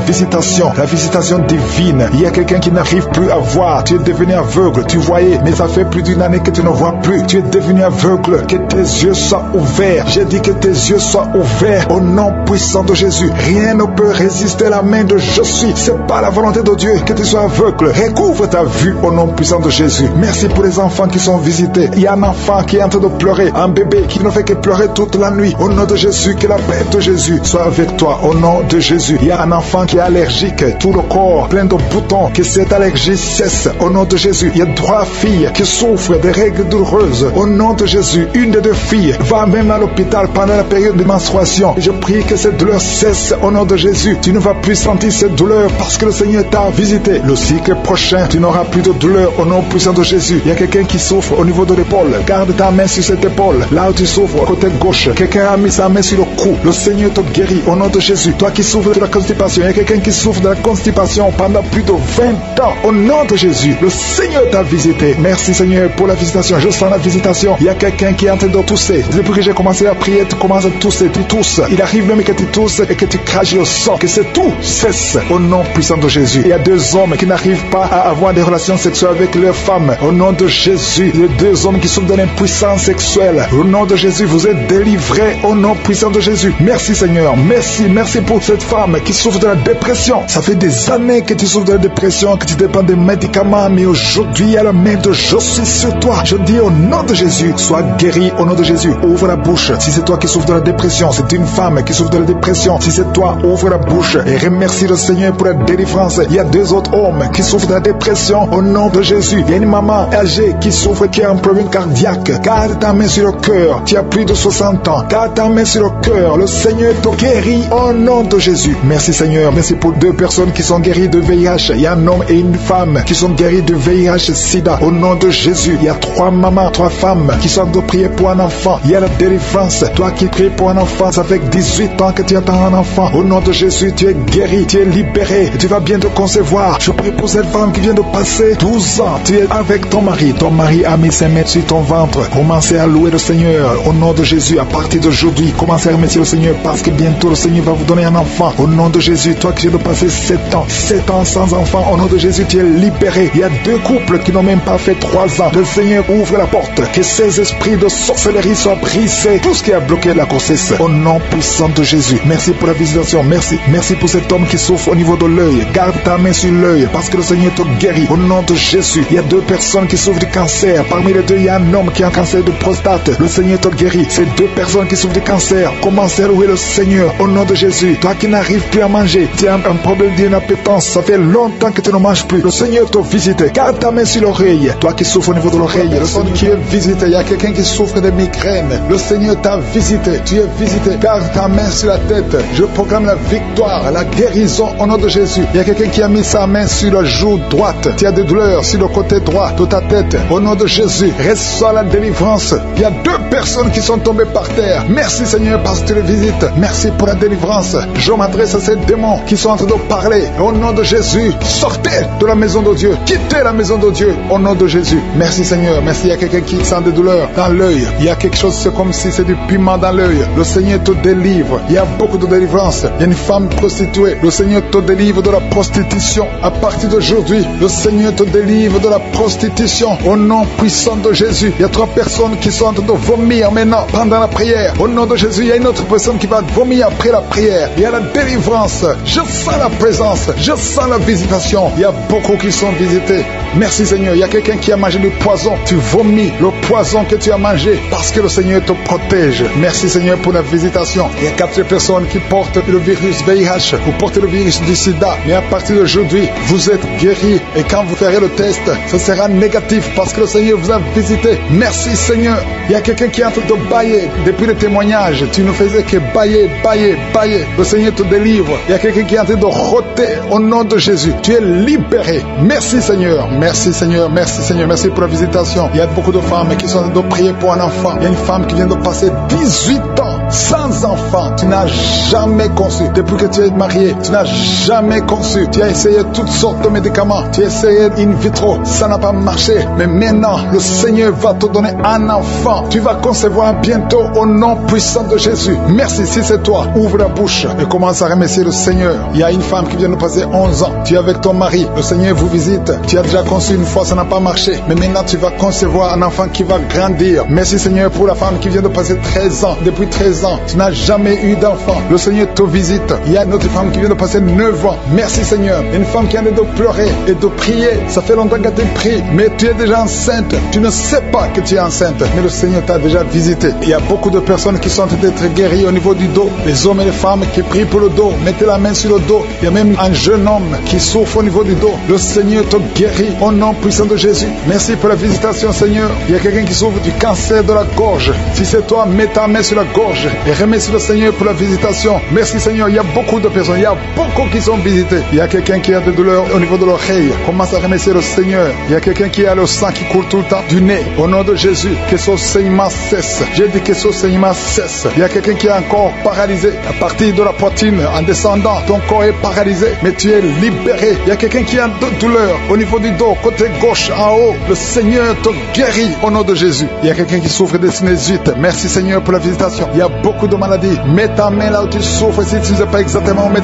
visitation divine. Il y a quelqu'un qui n'arrive plus à voir. Tu es devenu aveugle. Tu voyais, mais ça fait plus d'une année que tu ne vois plus. Tu es devenu aveugle. Que tes yeux soient ouverts. J'ai dit que tes yeux soient ouverts au nom puissant de Jésus. Rien ne peut résister à la main de je suis. C'est pas la volonté de Dieu que tu sois aveugle. Recouvre ta vue au nom puissant de Jésus. Merci pour les enfants qui sont visités. Il y a un enfant qui est en train de pleurer. Un bébé qui ne fait que pleurer toute la nuit. Au nom de Jésus, que la paix de Jésus soit avec toi. Au nom de Jésus. Il y a un enfant qui est allergique. Tout le corps plein de boutons. Que cette allergie cesse. Au nom de Jésus. Il y a 3 filles qui souffrent des règles douloureuses. Au nom de Jésus. Une des 2 filles va même à l'hôpital pendant la période de menstruation. Je prie que cette douleur cesse. Au nom de Jésus. Tu ne vas plus sentir cette douleur parce que le Seigneur t'a visité. Le cycle prochain, tu n'auras plus de douleur au nom puissant de Jésus. Il y a quelqu'un qui souffre au niveau de l'épaule. Garde ta main sur cette épaule. Là où tu souffres, côté gauche. Quelqu'un a mis sa main sur le cou. Le Seigneur te guérit au nom de Jésus. Toi qui souffres de la constipation, il y a quelqu'un qui souffre de la constipation pendant plus de 20 ans. Au nom de Jésus, le Seigneur t'a visité. Merci Seigneur pour la visitation. Je sens la visitation. Il y a quelqu'un qui est en train de tousser. Depuis que j'ai commencé à prier, tu commences à tousser. Tu tousses. Il arrive même que tu tousses et que tu craches le sang. Que c'est tout cesse au nom puissant de Jésus. Il y a 2 hommes qui n'arrivent pas à avoir des relations sexuelles avec leurs femmes. Au nom de Jésus, il y a 2 hommes qui souffrent de l'impuissance sexuelle. Au nom de Jésus, vous êtes délivrés au nom puissant de Jésus. Merci Seigneur. Merci pour cette femme qui souffre de la dépression. Ça fait des années que tu souffres de la dépression, que tu dépends des médicaments, mais aujourd'hui, il y a la main de je suis sur toi. Je dis au nom de Jésus, sois guéri au nom de Jésus. Ouvre la bouche. Si c'est toi qui souffres de la dépression, c'est une femme qui souffre de la dépression. Si c'est toi, ouvre la bouche et remercie le Seigneur pour la délivrance. Il y a 2 autres hommes qui souffrent de la dépression au nom de Jésus. Il y a une maman âgée qui souffre, qui a un problème cardiaque. Garde ta main sur le cœur. Tu as plus de 60 ans. Garde ta main sur le cœur. Le Seigneur te guérit au nom de Jésus. Merci Seigneur. Merci pour 2 personnes qui sont guéries de VIH. Il y a un homme et une femme qui sont guéris de VIH-Sida. Au nom de Jésus. Il y a 3 mamans, 3 femmes qui sont de prier pour un enfant. Il y a la délivrance. Toi qui pries pour un enfant, ça fait 18 ans que tu attends un enfant. Au nom de Jésus, tu es guéri, tu es libéré. Tu vas bien te concevoir. Je prie pour cette femme qui vient de passer 12 ans. Tu es avec ton mari. Ton mari a mis ses mains sur ton ventre. Commencez à louer le Seigneur. Au nom de Jésus, à partir d'aujourd'hui, commencez à remercier le Seigneur parce que bientôt le Seigneur va vous donner un enfant. Au nom de Jésus, toi qui viens de passer 7 ans sans enfant, au nom de Jésus, tu es libéré. Il y a 2 couples qui n'ont même pas fait 3 ans. Le Seigneur ouvre la porte. Que ces esprits de sorcellerie soient brisés. Tout ce qui a bloqué la grossesse. Au nom puissant de Jésus. Merci pour la visitation. Merci pour cet homme qui souffre au niveau de l'œil. Garde ta main sur l'œil parce que le Seigneur te guérit. Au nom de Jésus. Il y a 2 personnes qui souffrent du cancer. Parmi les 2, il y a un homme qui a un cancer de prostate. Le Seigneur te guérit. Ces 2 personnes qui souffrent du cancer, commencez à louer le Seigneur. Au nom de Jésus. Toi qui n'arrives plus à manger, tu as un problème d'inappétence. Ça fait longtemps que tu ne manges plus. Le Seigneur te visite. Garde ta main sur l'oreille. Toi qui souffres au niveau de l'oreille, le Seigneur qui est visité. Il y a quelqu'un qui souffre de migraine. Le Seigneur t'a visité. Tu es visité. Garde ta main sur la tête. Je proclame la victoire, la guérison au nom de Jésus. Il y a quelqu'un qui a mis sa main sur la joue droite. Tu as des douleurs sur le côté droit de ta tête. Au nom de Jésus, reçois la délivrance. Il y a 2 personnes qui sont tombées par terre. Merci Seigneur parce que tu les visites. Merci pour la délivrance. Je m'adresse à ces démons qui sont en train de parler. Au nom de Jésus, sortez de la maison de Dieu. Quittez la maison de Dieu au nom de Jésus. Merci Seigneur. Merci. Il y a quelqu'un qui sent des douleurs dans l'œil. Il y a quelque chose, c'est comme si c'est du piment dans l'œil. Le Seigneur te délivre. Il y a beaucoup de délivrance. Il y a une femme prostituée. Le Seigneur te délivre de la prostitution. À partir d'aujourd'hui, le Seigneur te délivre de la prostitution. Au nom puissant de Jésus. Il y a 3 personnes qui sont en train de vomir maintenant pendant la prière. Au nom de Jésus, il y a une autre personne qui va vomir après la prière. Il y a la délivrance. Je sens la présence. Je sens la visitation. Il y a beaucoup qui sont visités. Merci Seigneur. Il y a quelqu'un qui a mangé du poison. Tu vomis le poison que tu as mangé parce que le Seigneur te protège. Merci Seigneur pour la visitation. Il y a 4 personnes qui portent le virus VIH. Vous portez le virus du sida. Mais à partir d'aujourd'hui, vous êtes guéris. Et quand vous ferez le test, ce sera négatif parce que le Seigneur vous a visité. Merci Seigneur. Il y a quelqu'un qui est en train de bailler. Depuis le témoignage, tu ne faisais que bailler, bailler, bailler. Le Seigneur te délivre. Il y a quelqu'un qui est en train de rôter au nom de Jésus. Tu es libéré. Merci Seigneur. Merci Seigneur. Merci Seigneur. Merci pour la visitation. Il y a beaucoup de femmes qui sont en train de prier pour un enfant. Il y a une femme qui vient de passer 18 ans sans enfant. Tu n'as jamais conçu. Depuis que tu es marié, tu n'as jamais conçu. Tu as essayé toutes sortes de médicaments. Tu as essayé in vitro. Ça n'a pas marché. Mais maintenant, le Seigneur va te donner un enfant. Tu vas concevoir bientôt au nom puissant de Jésus. Merci. Si c'est toi, ouvre la bouche et commence à remercier le Seigneur. Il y a une femme qui vient de passer 11 ans. Tu es avec ton mari. Le Seigneur vous visite. Tu as déjà conçu une fois, ça n'a pas marché. Mais maintenant, tu vas concevoir un enfant qui va grandir. Merci Seigneur pour la femme qui vient de passer 13 ans. Depuis 13 ans, tu n'as jamais eu d'enfant. Le Seigneur te visite. Il y a une autre femme qui vient de passer 9 ans. Merci Seigneur. Une femme qui a de pleurer et de prier. Ça fait longtemps que tu pries, mais tu es déjà enceinte. Tu ne sais pas que tu es enceinte, mais le Seigneur t'a déjà visité. Il y a beaucoup de personnes qui sont en train d'être guéries au niveau du dos. Les hommes et les femmes qui prient pour le dos. Mettez la main sur le dos. Il y a même un jeune homme qui souffre au niveau du dos. Le Seigneur te guérit au nom puissant de Jésus. Merci pour la visitation Seigneur. Il y a quelqu'un qui souffre du cancer de la gorge. Si c'est toi, mets ta main sur la gorge et remercie le Seigneur pour la visitation. Merci Seigneur. Il y a beaucoup de personnes. Il y a beaucoup qui sont visitées. Il y a quelqu'un qui a des douleurs au niveau de l'oreille. Commence à remercier le Seigneur. Il y a quelqu'un qui a le sang qui coule tout le temps du nez. Au nom de Jésus, que ce saignement cesse. J'ai dit que ce saignement cesse. Il y a quelqu'un qui est encore paralysé. À partir de la poitrine, en descendant, ton corps est paralysé, mais tu es libéré. Il y a quelqu'un qui a de douleur au niveau du dos, côté gauche, en haut. Le Seigneur te guérit au nom de Jésus. Il y a quelqu'un qui souffre de sinusite. Merci Seigneur pour la visitation. Il y a beaucoup de maladies. Mets ta main là où tu souffres. Si tu ne sais pas exactement, mets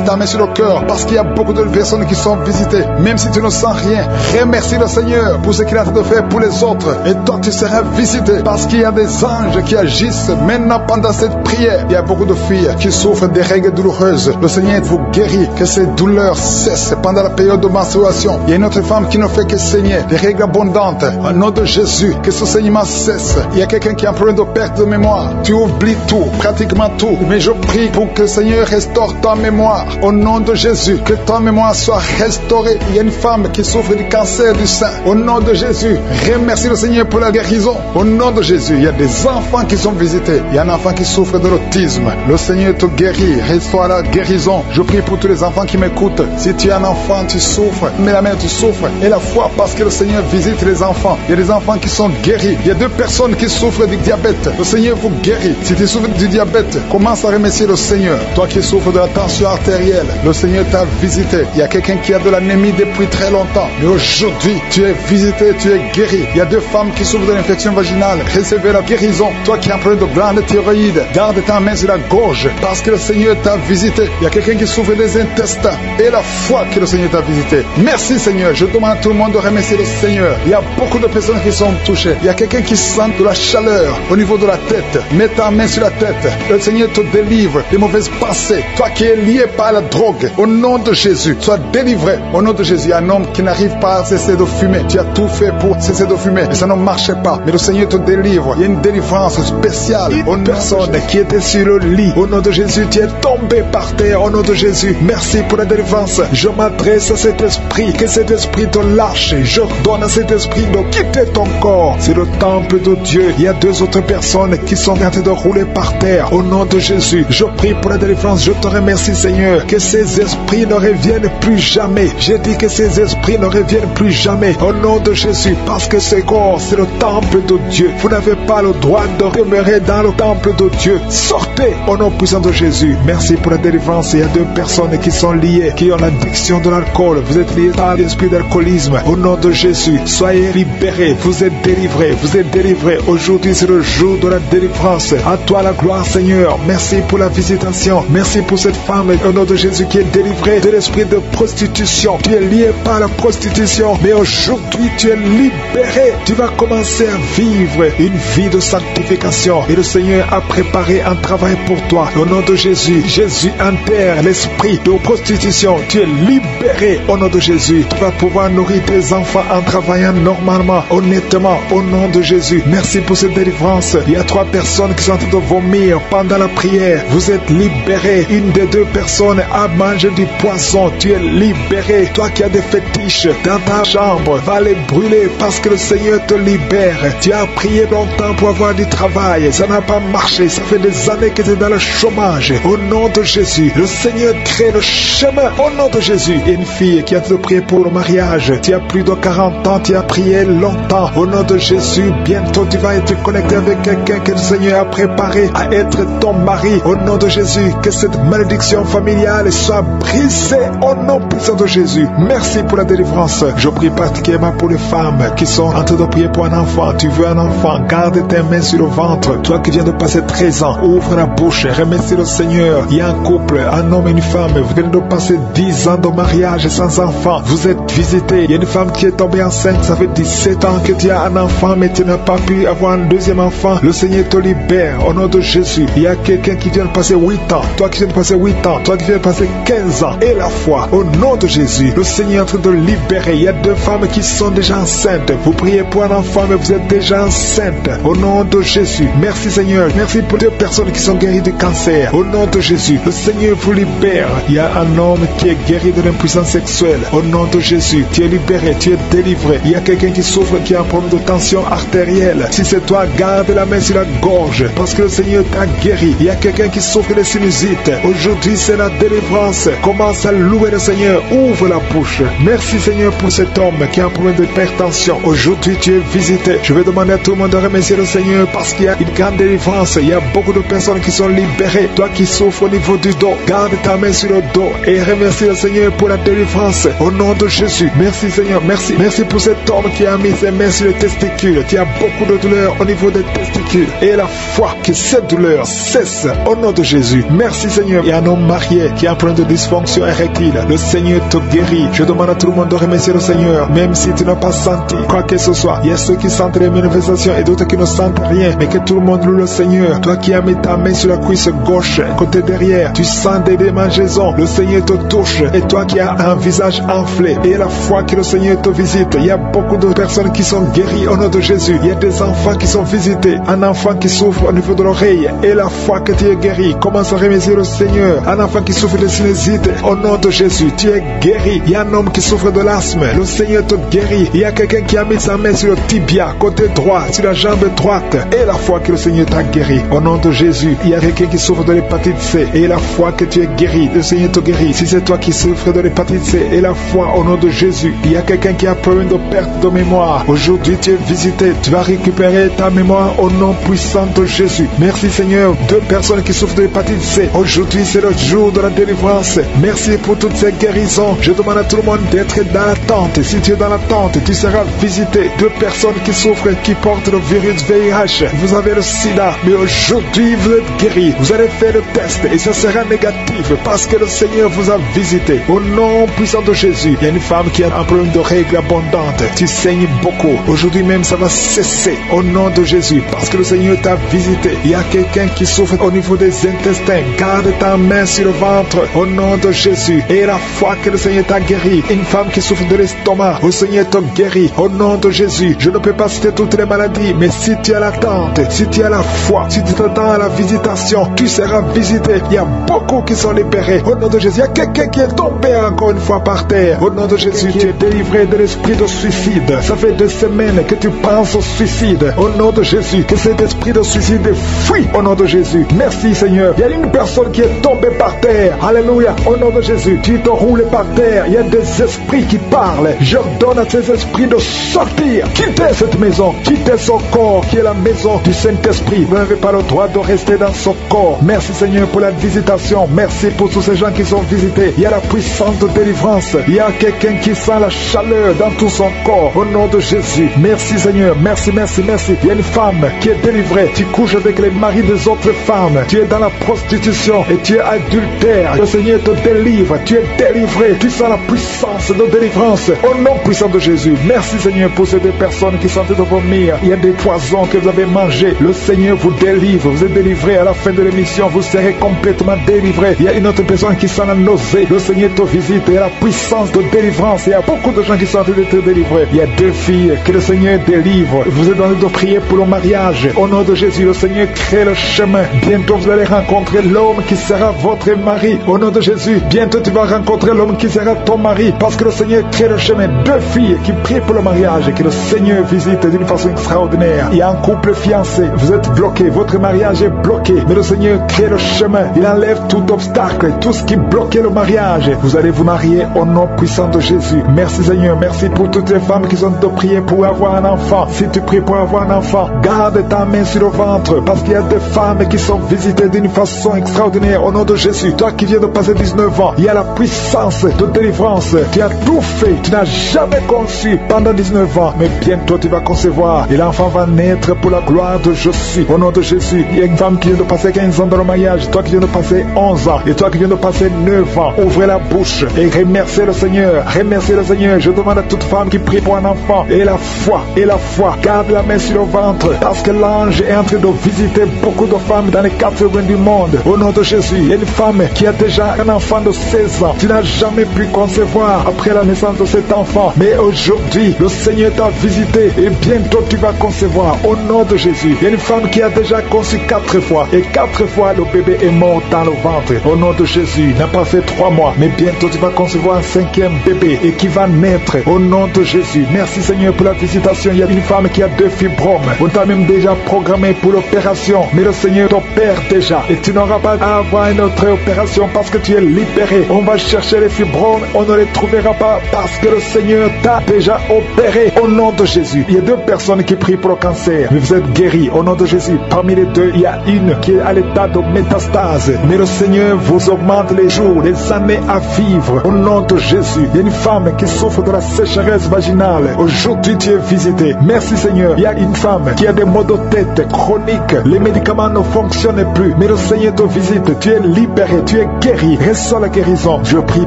ta main sur le cœur. Parce qu'il y a beaucoup de personnes qui sont visitées. Même si tu ne sens rien, remercie le Seigneur pour ce qu'il a de faire pour les autres. Et toi, tu seras visité. Parce qu'il y a des anges qui agissent maintenant pendant cette prière. Il y a beaucoup de filles qui souffrent des règles douloureuses. Le Seigneur vous guérit. Que ces douleurs cessent pendant la période de menstruation. Il y a une autre femme qui ne fait que saigner. Des règles abondantes. Au nom de Jésus, que ce saignement cesse. Il y a quelqu'un qui a un problème de perte de mémoire. Tu oublies tout, pratiquement tout. Mais je prie pour que le Seigneur restaure ta mémoire. Au nom de Jésus, que ta mémoire soit restaurée. Il y a une femme qui souffre du cancer du sein. Au nom de Jésus, remercie le Seigneur pour la guérison. Au nom de Jésus, il y a des enfants qui sont visités. Il y a un enfant qui souffre de l'autisme. Le Seigneur te guérit. Restaure la guérison. Je prie pour tous les enfants qui m'écoutent. Si tu es un enfant, tu souffres. Mais la mère, tu souffres. Et la foi, parce que le Seigneur visite les enfants. Il y a des enfants qui sont guéris. Il y a 2 personnes qui souffrent du diabète. Le Seigneur vous guérit. Si tu souffres du diabète, commence à remercier le Seigneur. Toi qui souffres de la tension artérielle, le Seigneur t'a visité. Il y a quelqu'un qui a de l'anémie depuis très longtemps. Mais aujourd'hui, tu es visité, tu es guéri. Il y a 2 femmes qui souffrent de l'infection vaginale. Recevez la guérison. Toi qui as un problème de glande thyroïde, garde ta main sur la gorge parce que le Seigneur t'a visité. Il y a quelqu'un qui souffre des intestins et la foi que le Seigneur t'a visité. Merci Seigneur. Je demande à tout le monde de remercier le Seigneur. Il y a beaucoup de personnes qui sont touchées. Il y a quelqu'un qui sent de la chaleur au niveau de la tête. Mets ta main sur la tête. Le Seigneur te délivre des mauvaises pensées. Toi qui es lié par la drogue, au nom de Jésus, sois délivré. Au nom de Jésus, il y a un homme qui n'arrive pas à cesser de fumer. Tu as tout fait pour cesser de fumer, mais ça ne marchait pas. Mais le Seigneur te délivre. Il y a une délivrance spéciale aux personnes qui étaient sur le lit. Au nom de Jésus, tu es tombé par terre. Au nom de Jésus, merci pour la délivrance. Je m'adresse à cet esprit, que cet esprit te lâche. Je donne à cet esprit de quitter ton corps. C'est le temple de Dieu. Il y a 2 autres personnes qui sont en train de rouler par terre. Au nom de Jésus, je prie pour la délivrance. Je te remercie Seigneur, que ces esprits ne reviennent plus jamais. J'ai dit que ces esprits ne reviennent plus jamais. Au nom de Jésus, parce que ce corps, c'est le temple de Dieu. Vous n'avez pas le droit de demeurer dans le temple de Dieu. Sortez au nom puissant de Jésus. Merci pour la délivrance. Il y a 2 personnes qui sont liées, qui ont l'addiction de l'alcool. Vous êtes liés par l'esprit d'alcoolisme. Au nom de Jésus, soyez libérés. Vous êtes délivrés. Vous êtes délivrés. Aujourd'hui, c'est le jour de la délivrance. À toi la gloire, Seigneur. Merci pour la visitation. Merci pour cette femme, au nom de Jésus, qui est délivrée de l'esprit de prostitution. Tu es lié par la prostitution, mais aujourd'hui, tu es libéré. Tu vas commencer à vivre une vie de sanctification. Et le Seigneur a préparé un travail pour toi. Au nom de Jésus, Jésus enterre l'esprit de prostitution. Tu es libéré au nom de Jésus. Tu vas pouvoir nourrir tes enfants en travaillant normalement, honnêtement, au nom de Jésus. Merci pour cette délivrance. Il y a 3 personnes qui sont en train de vomir pendant la prière. Vous êtes libérés. Une des 2 personnes a mangé du poisson. Tu es libéré. Toi qui as des fétiches dans ta chambre, va les brûler parce que le Seigneur te libère. Tu as prié longtemps pour avoir du travail. Ça n'a pas marché. Ça fait des années que tu es dans le chômage. Au nom de Jésus, le Seigneur crée le chemin. Au nom de Jésus, il y a une fille qui a te prié pour le mariage. Tu as plus de 40 ans. Tu as prié longtemps. Au nom de Jésus, bientôt tu vas être connecté avec quelqu'un que le Seigneur a préparé à être ton mari. Au nom de Jésus, que cette malédiction familiale soit brisée au nom puissant de Jésus. Merci pour la délivrance. Je prie particulièrement pour les femmes qui sont en train de prier pour un enfant. Tu veux un enfant, garde tes mains sur le ventre. Toi qui viens de passer 13 ans, ouvre la bouche, remercie le Seigneur. Il y a un couple, un homme et une femme. Vous venez de passer 10 ans de mariage sans enfant. Vous êtes visités. Il y a une femme qui est tombée enceinte. Ça fait 17 ans que tu as un enfant, mais tu n'as pas pu avoir un deuxième enfant. Le Seigneur te libère au nom de Jésus. Il y a quelqu'un qui vient de passer 8 ans. Toi qui viens de passer 8 ans. Toi qui viens de passer 15 ans. Et la foi, au nom de Jésus, le Seigneur est en train de libérer. Il y a 2 femmes qui sont déjà enceintes. Vous priez pour un enfant, mais vous êtes déjà enceinte. Au nom de Jésus. Merci Seigneur. Merci pour 2 personnes qui sont guéries du cancer. Au nom de Jésus, le Seigneur vous libère. Il y a un homme qui est guéri de l'impuissance sexuelle. Au nom de Jésus, tu es libéré, tu es délivré. Il y a quelqu'un qui souffre, qui a un problème de tension artérielle. Si c'est toi, garde la main sur la gorge, parce que le Seigneur t'a guéri. Il y a quelqu'un qui souffre de sinusite. Aujourd'hui, c'est la délivrance. Commence à louer le Seigneur. Ouvre la bouche. Merci Seigneur pour cet homme qui a un problème d'hypertension. Aujourd'hui, tu es visité. Je vais demander à tout le monde de remercier le Seigneur parce qu'il y a une grande délivrance. Il y a beaucoup de personnes qui sont libérées. Toi qui souffres au niveau du dos, garde ta main sur le dos et remercie le Seigneur pour la délivrance. Au nom de Jésus. Merci Seigneur. Merci. Merci pour cet homme qui a mis ses mains sur les testicules. Tu as beaucoup de douleurs au niveau des testicules. Et la foi que cette douleur cesse au nom de Jésus. Merci Seigneur. Il y a un homme marié qui a un problème de dysfonction érectile. Le Seigneur te guérit. Je demande à tout le monde de remercier le Seigneur. Même si tu n'as pas senti quoi que ce soit. Il y a ceux qui sentent les manifestations et d'autres qui ne sentent rien. Mais que tout le monde loue le Seigneur. Toi qui as mis ta main sur la cuisse gauche, côté derrière, tu sens des démangeaisons. Le Seigneur te touche. Et toi qui as un visage enflé. Et la foi que le Seigneur te visite. Il y a beaucoup de personnes qui sont guéries au nom de Jésus. Il y a des enfants qui sont visités. Un enfant qui souffre au niveau de l'oreille. Et la foi que tu es guéri. Commence à remercier le Seigneur. Un enfant qui souffre de sinusite. Au nom de Jésus, tu es guéri. Il y a un homme qui souffre de l'asthme. Le Seigneur te guérit. Il y a quelqu'un qui a mis sa main sur le tibia, côté droit, sur la jambe droite. Et la foi que le Seigneur t'a guéri. Au nom de Jésus, il y a quelqu'un qui souffre de l'hépatite C. Et la foi que tu es guéri. Le Seigneur te guérit. Si c'est toi qui souffres de l'hépatite C, et la foi au nom de Jésus. Il y a quelqu'un qui a problème de perte de mémoire. Aujourd'hui, tu es visité. Tu vas récupérer ta mémoire au nom puissant de Jésus. Merci Seigneur. 2 personnes qui souffrent de l'hépatite C. Aujourd'hui, c'est le jour de la délivrance. Merci pour toutes ces guérisons. Je demande à tout le monde d'être dans la tente. Si tu es dans la tente, tu seras visité. 2 personnes qui souffrent, qui portent le virus VIH. Vous avez le sida, mais aujourd'hui vous êtes guéris. Vous allez faire le test et ça sera négatif parce que le Seigneur vous a visité. Au nom puissant de Jésus, il y a une femme qui a un problème de règles abondantes. Tu saignes beaucoup. Aujourd'hui même, ça va cesser au nom de Jésus parce que le Seigneur t'a visité. Il y a quelqu'un qui souffre au niveau des intestins. Garde ta main sur le ventre au nom de Jésus. Et la foi que le Seigneur t'a guéri. Une femme qui souffre de l'estomac, le Seigneur te guérit au nom de Jésus. Je ne peux pas citer toutes les maladies, mais si tu as l'attente, si tu as la foi, si tu t'attends à la visitation, tu seras visité. Il y a beaucoup qui sont libérés au nom de Jésus. Il y a quelqu'un qui est tombé encore une fois par terre. Au nom de Jésus, tu es délivré de l'esprit de suicide. Ça fait 2 semaines que tu penses au suicide. Au nom de Jésus, que cet esprit de suicide fuit au nom de Jésus. Merci Seigneur. Il y a une personne qui est tombée par terre. Alléluia. Au nom de Jésus, tu te roules par terre. Il y a des esprits qui parlent. J'ordonne à ces esprits de sortir. Quittez cette maison. Quittez son corps qui est la maison du Saint-Esprit. Vous n'avez pas le droit de rester dans son corps. Merci Seigneur pour la visitation. Merci pour tous ces gens qui sont visités. Il y a la puissance de délivrance. Il y a quelqu'un qui sent la chaleur dans tout son corps. Au nom de Jésus. Merci Seigneur. Merci, merci, merci. Il y a une femme qui est délivrée. Tu couches avec les maris des autres femmes. Tu es dans la prostitution et tu es adultère. Le Seigneur te délivre. Tu es délivré. Tu sens la puissance de délivrance. Au nom puissant de Jésus. Merci Seigneur pour ces deux personnes qui sont en train de vomir. Il y a des poisons que vous avez mangés. Le Seigneur vous délivre. Vous êtes délivré. À la fin de l'émission, vous serez complètement délivré. Il y a une autre personne qui sent la nausée. Le Seigneur te visite. Il y a la puissance de délivrance. Il y a beaucoup de gens qui sont en train d'être délivrés. Il y a deux filles que le Seigneur délivre. Vous êtes en train de prier pour le mariage. Au nom de Jésus, le Seigneur crée le chemin. Bientôt, vous allez rencontrer l'homme qui sera votre mari. Au nom de Jésus, bientôt tu vas rencontrer l'homme qui sera ton mari. Parce que le Seigneur crée le chemin. Deux filles qui prient pour le mariage. Que le Seigneur visite d'une façon extraordinaire. Il y a un couple fiancé. Vous êtes bloqué. Votre mariage est bloqué. Mais le Seigneur crée le chemin. Il enlève tout obstacle. Tout ce qui bloquait le mariage. Vous allez vous marier au nom puissant de Jésus. Merci Seigneur. Merci pour toutes les femmes qui sont de prier pour avoir un enfant. Si tu pries pour avoir un enfant, garde ta main sur le ventre. Parce qu'il y a des femmes qui sont visitées d'une façon extraordinaire. Au nom de Jésus. Toi qui viens de passer 19 ans, il y a la puissance de délivrance. Tu as tout fait. Tu n'as jamais conçu pendant 19 ans. Mais bientôt tu vas concevoir. Et l'enfant va naître pour la gloire de Jésus. Au nom de Jésus. Il y a une femme qui vient de passer 15 ans dans le mariage. Toi qui viens de passer 11 ans. Et toi qui viens de passer 9 ans. Ouvrez la bouche et remerciez le Seigneur. Remerciez le Seigneur. Je demande à toute femme qui prie pour un enfant. Et la foi. Et la foi. Garde la main sur le ventre. Parce que l'ange est en train de visiter beaucoup de femmes dans les 4 coins du monde. Au nom de Jésus. Il y a une femme qui a déjà un enfant de 16 ans. Tu n'as jamais pu concevoir après la naissance de cet enfant. Mais aujourd'hui, le Seigneur t'a visité. Et bientôt tu vas concevoir. Au nom de Jésus. Il y a une femme qui a déjà conçu 4 fois. Et 4 fois le bébé est mort dans le ventre. Au nom de Jésus. Il n'a pas fait 3 mois. Mais bientôt tu vas concevoir un 5e bébé. Et qui va naître. Au nom de Jésus. Merci Seigneur pour la visitation. Il y a une femme qui a 2 fibromes. On t'a même déjà programmé pour l'opération. Mais le Seigneur t'opère déjà. Et tu n'auras pas à avoir une autre opération parce que tu es libéré. On va chercher les fibromes. On ne les trouvera pas parce que le Seigneur t'a déjà opéré. Au nom de Jésus. Il y a 2 personnes qui prient pour le cancer. Mais vous êtes guéris. Au nom de Jésus. Parmi les 2, il y a une qui est à l'état de métastase. Mais le Seigneur vous augmente les jours, les années à vivre. Au nom de Jésus. Il y a une femme qui souffre de la sécheresse vaginale. Aujourd'hui, tu es visité. Merci Seigneur. Il y a une femme qui a des maux de tête chroniques. Les médicaments ne fonctionnent plus. Mais le Seigneur te visite. Tu es libéré. Tu es guéri. Reçois la guérison. Je prie